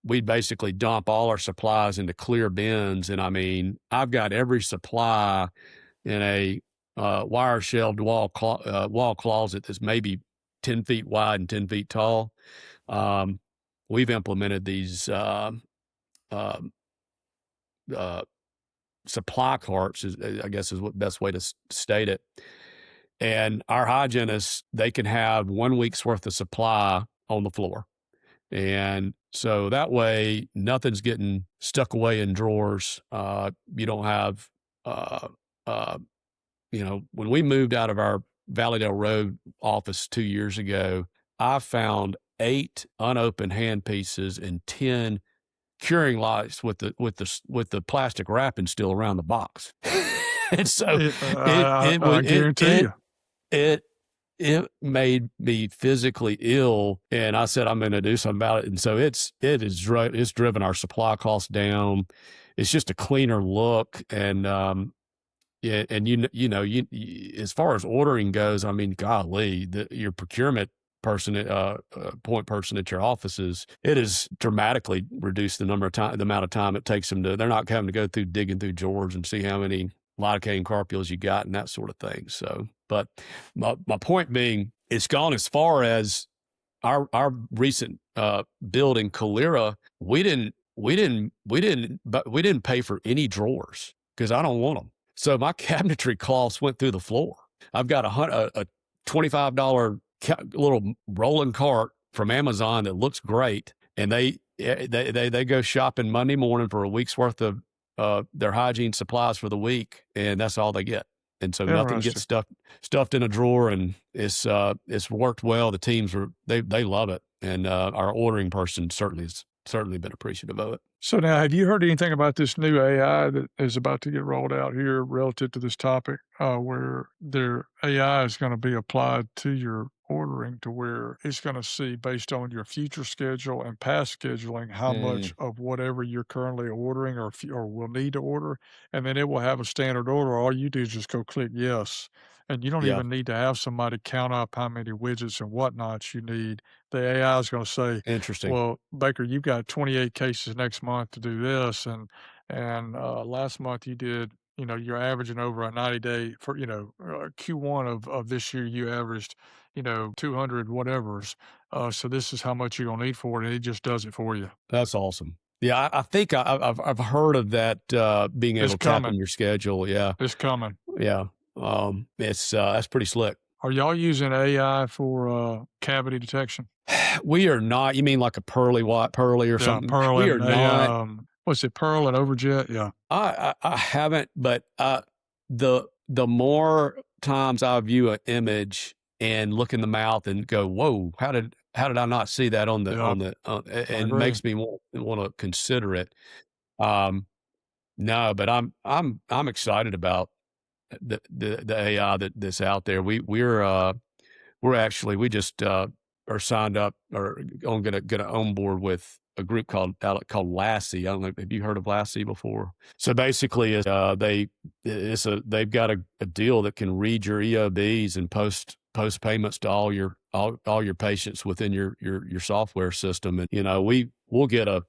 we basically dump all our supplies into clear bins. And I mean, I've got every supply in a wire shelved wall closet that's maybe 10 feet wide and 10 feet tall. We've implemented these supply carts, I guess is what best way to state it. And our hygienists, they can have 1 week's worth of supply on the floor. And so that way nothing's getting stuck away in drawers. You don't have uh, uh, when we moved out of our Valleydale Road office 2 years ago, I found 8 unopened hand pieces and 10 curing lights with the plastic wrapping still around the box. And so I guarantee you. it made me physically ill, and I said I'm going to do something about it. And so it's driven our supply costs down. It's just a cleaner look, and yeah, and as far as ordering goes, I mean, golly, your procurement person, point person at your offices, it has dramatically reduced the amount of time it takes them they're not having to go through digging through drawers and see how many lidocaine carpules you got and that sort of thing. So, but my point being, it's gone as far as our recent build in Calera. We didn't pay for any drawers because I don't want them. So my cabinetry costs went through the floor. I've got a $25 little rolling cart from Amazon that looks great, and they go shopping Monday morning for a week's worth of their hygiene supplies for the week, and that's all they get. And so nothing gets stuffed in a drawer, and it's worked well. The teams they love it, and our ordering person has certainly been appreciative of it. So now, have you heard anything about this new AI that is about to get rolled out here relative to this topic, where their AI is going to be applied to your ordering, to where it's going to see, based on your future schedule and past scheduling, how much of whatever you're currently ordering or will need to order, and then it will have a standard order. All you do is just go click yes, and you don't even need to have somebody count up how many widgets and whatnots you need. The AI is going to say, Interesting. well, Baker, you've got 28 cases next month to do this, and last month you did, you're averaging over a 90-day for, Q1 of this year you averaged, 200 whatevers. So this is how much you're gonna need for it, and it just does it for you. That's awesome. Yeah, I think I've heard of that being able to tap in your schedule. Yeah, it's coming. Yeah, that's pretty slick. Are y'all using AI for cavity detection? We are not. You mean like a Pearly or something? Pearl. We are not. What's it, Pearl and Overjet? Yeah. I haven't, but the more times I view an image and look in the mouth and go, whoa, how did I not see that on the and it makes me want to consider it. No, but I'm excited about the AI that's out there. We just are signed up or gonna on board with a group called Lassie. I don't know. Have you heard of Lassie before? So basically, they've got a deal that can read your EOBs and post payments to all your patients within your software system. And we'll get a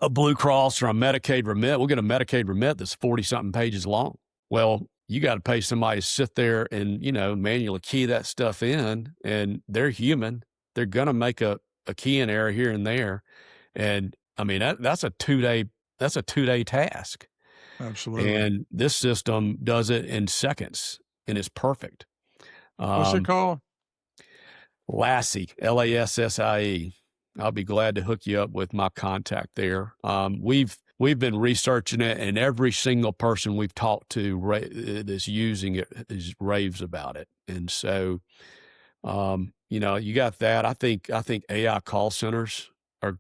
Blue Cross or a Medicaid remit. We'll get a Medicaid remit that's 40-something pages long. Well, you got to pay somebody to sit there and manually key that stuff in, and they're human. They're gonna make a key in error here and there, and I mean that's a 2-day task. Absolutely. And this system does it in seconds, and it's perfect. What's it called? Lassie, Lassie. I'll be glad to hook you up with my contact there. We've been researching it, and every single person we've talked to that's using it raves about it. And so, you got that. I think AI call centers are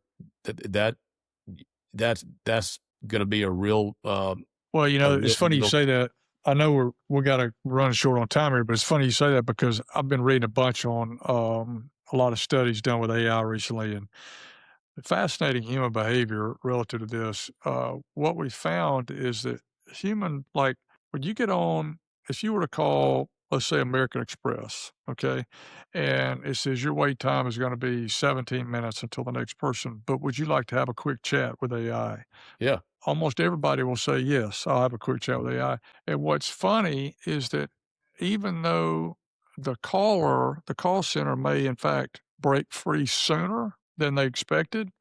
that's going to be a real. Well, it's funny you say that. I know we got to run short on time here, but it's funny you say that because I've been reading a bunch on a lot of studies done with AI recently, and fascinating human behavior relative to this. What we found is that when you get on, if you were to call, let's say American Express, okay, and it says your wait time is going to be 17 minutes until the next person, but would you like to have a quick chat with AI? Yeah. Almost everybody will say, yes, I'll have a quick chat with AI. And what's funny is that even though the call center may in fact break free sooner than they expected,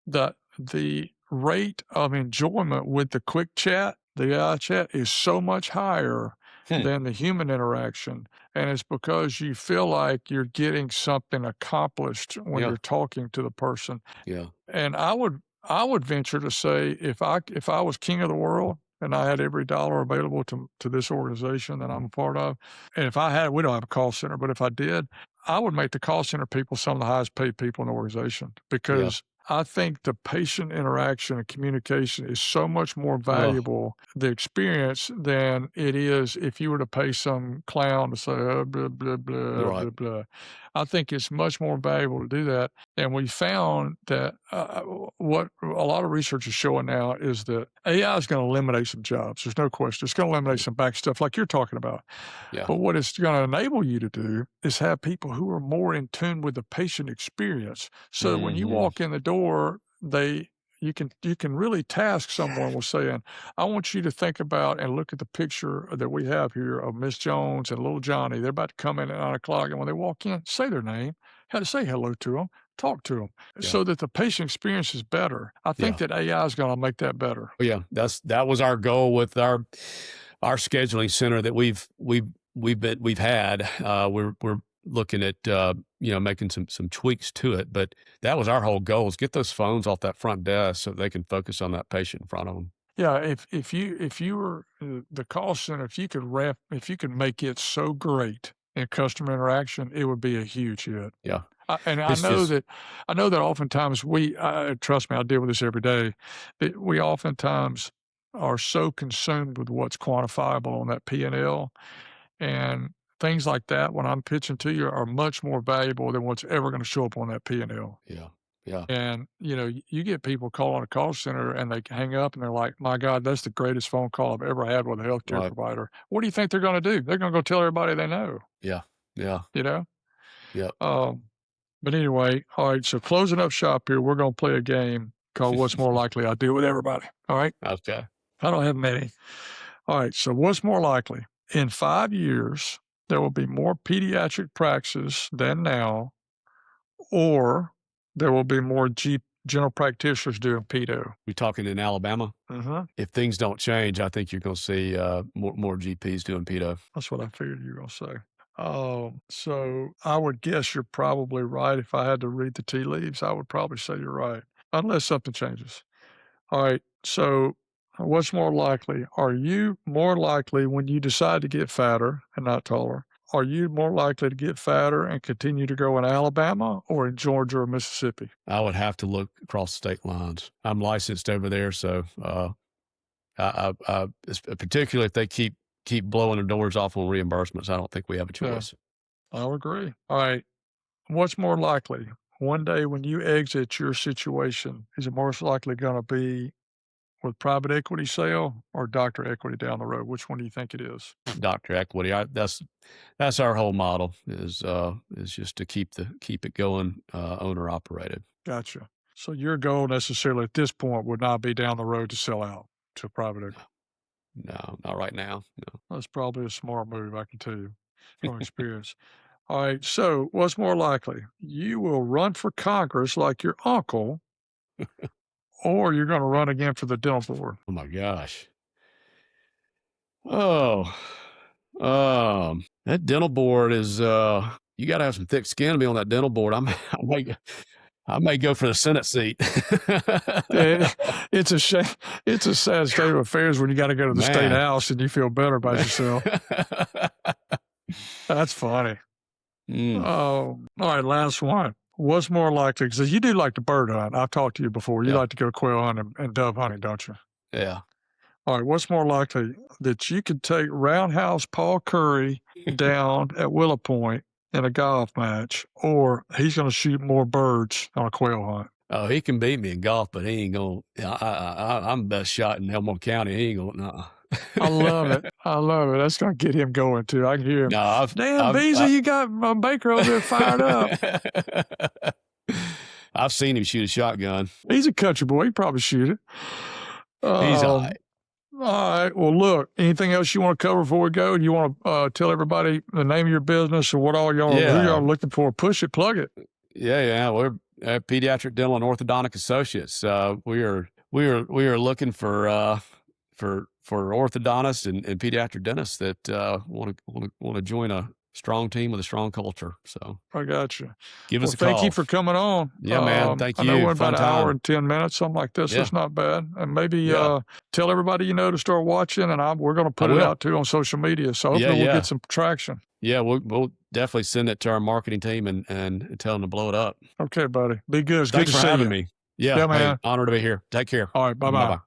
the rate of enjoyment with the quick chat, the AI chat, is so much higher than the human interaction. And it's because you feel like you're getting something accomplished when you're talking to the person. Yeah. And I would venture to say, if I was king of the world and I had every dollar available to this organization that I'm a part of, and if I had, we don't have a call center, but if I did, I would make the call center people some of the highest paid people in the organization because I think the patient interaction and communication is so much more valuable, the experience, than it is if you were to pay some clown to say, oh, blah, blah, blah, blah, blah. I think it's much more valuable to do that. And we found that what a lot of research is showing now is that AI is going to eliminate some jobs. There's no question. It's going to eliminate some back stuff like you're talking about. Yeah. But what it's going to enable you to do is have people who are more in tune with the patient experience. So when you walk in the door, you can really task someone with saying, I want you to think about and look at the picture that we have here of Miss Jones and little Johnny. They're about to come in at 9 o'clock. And when they walk in, say their name, how to say hello to them, talk to them so that the patient experience is better. I think that AI is going to make that better. Yeah. That was our goal with our scheduling center that we've had. We're looking at, making some tweaks to it, but that was our whole goal, is get those phones off that front desk so they can focus on that patient in front of them. Yeah. If you were the call center, if you could make it so great in customer interaction, it would be a huge hit. Yeah. I know that oftentimes trust me, I deal with this every day, that we oftentimes are so consumed with what's quantifiable on that P&L, and things like that, when I'm pitching to you, are much more valuable than what's ever going to show up on that P&L. Yeah. Yeah. And, you get people calling a call center and they hang up and they're like, my God, that's the greatest phone call I've ever had with a healthcare provider. What do you think they're going to do? They're going to go tell everybody they know. Yeah. Yeah. Yeah. But anyway, all right. So closing up shop here, we're going to play a game called What's More Likely. I deal with everybody. All right. Okay. I don't have many. All right. So what's more likely? In 5 years, there will be more pediatric practices than now, or there will be more general practitioners doing pedo. We're talking in Alabama. If things don't change, I think you're going to see more GPs doing pedo. That's what I figured you were going to say. So I would guess you're probably right. If I had to read the tea leaves, I would probably say you're right, unless something changes. All right. So what's more likely? Are you more likely, when you decide to get fatter and not taller, are you more likely to get fatter and continue to grow in Alabama or in Georgia or Mississippi? I would have to look across state lines. I'm licensed over there, so I particularly if they keep blowing their doors off on reimbursements, I don't think we have a choice. Yeah, I'll agree. All right. What's more likely? One day when you exit your situation, is it most likely going to be with private equity sale or doctor equity down the road? Which one do you think it is? Doctor equity. That's our whole model is just to keep it going, owner operated. Gotcha. So your goal necessarily at this point would not be down the road to sell out to private equity. No, not right now. No. That's probably a smart move, I can tell you from experience. All right. So what's more likely? You will run for Congress like your uncle, or you're going to run again for the dental board. Oh my gosh. Oh, that dental board is, you got to have some thick skin to be on that dental board. I may go for the Senate seat. It's a shame. It's a sad state of affairs when you got to go to the state house and you feel better about yourself. That's funny. Oh, all right. Last one. What's more likely? Because you do like to bird hunt. I've talked to you before. You like to go quail hunting and dove hunting, don't you? Yeah. All right. What's more likely? That you could take Roundhouse Paul Curry down at Willow Point in a golf match, or he's going to shoot more birds on a quail hunt? Oh, he can beat me in golf, but he ain't going to. I'm the best shot in Elmore County. He ain't going to. I love it. That's going to get him going, too. I can hear him. No, Beasley, you got Baker over there fired up. I've seen him shoot a shotgun. He's a country boy. He probably shoot it. He's all right. All right. Well, look, anything else you want to cover before we go? Do you want to tell everybody the name of your business or what all who y'all are looking for? Push it, plug it. Yeah. We're at Pediatric Dental and Orthodontic Associates. We are looking for orthodontists and pediatric dentists that want to join a strong team with a strong culture. So I got you. give Well, us a call. thank you for coming on. Yeah, man. Thank I know you. we're Fun about an hour time. and 10 minutes, something like this. Yeah. It's not bad. And maybe Yeah. tell everybody to start watching, and we're going to put it will. out too on social media. So Yeah, hopefully we'll yeah. get some traction. Yeah, we'll definitely send it to our marketing team and tell them to blow it up. Okay, buddy. Be good. It's Thanks good for to see having you. me. Yeah, Yeah, hey, man. honor to be here. Take care. All right. Bye-bye. Bye-bye.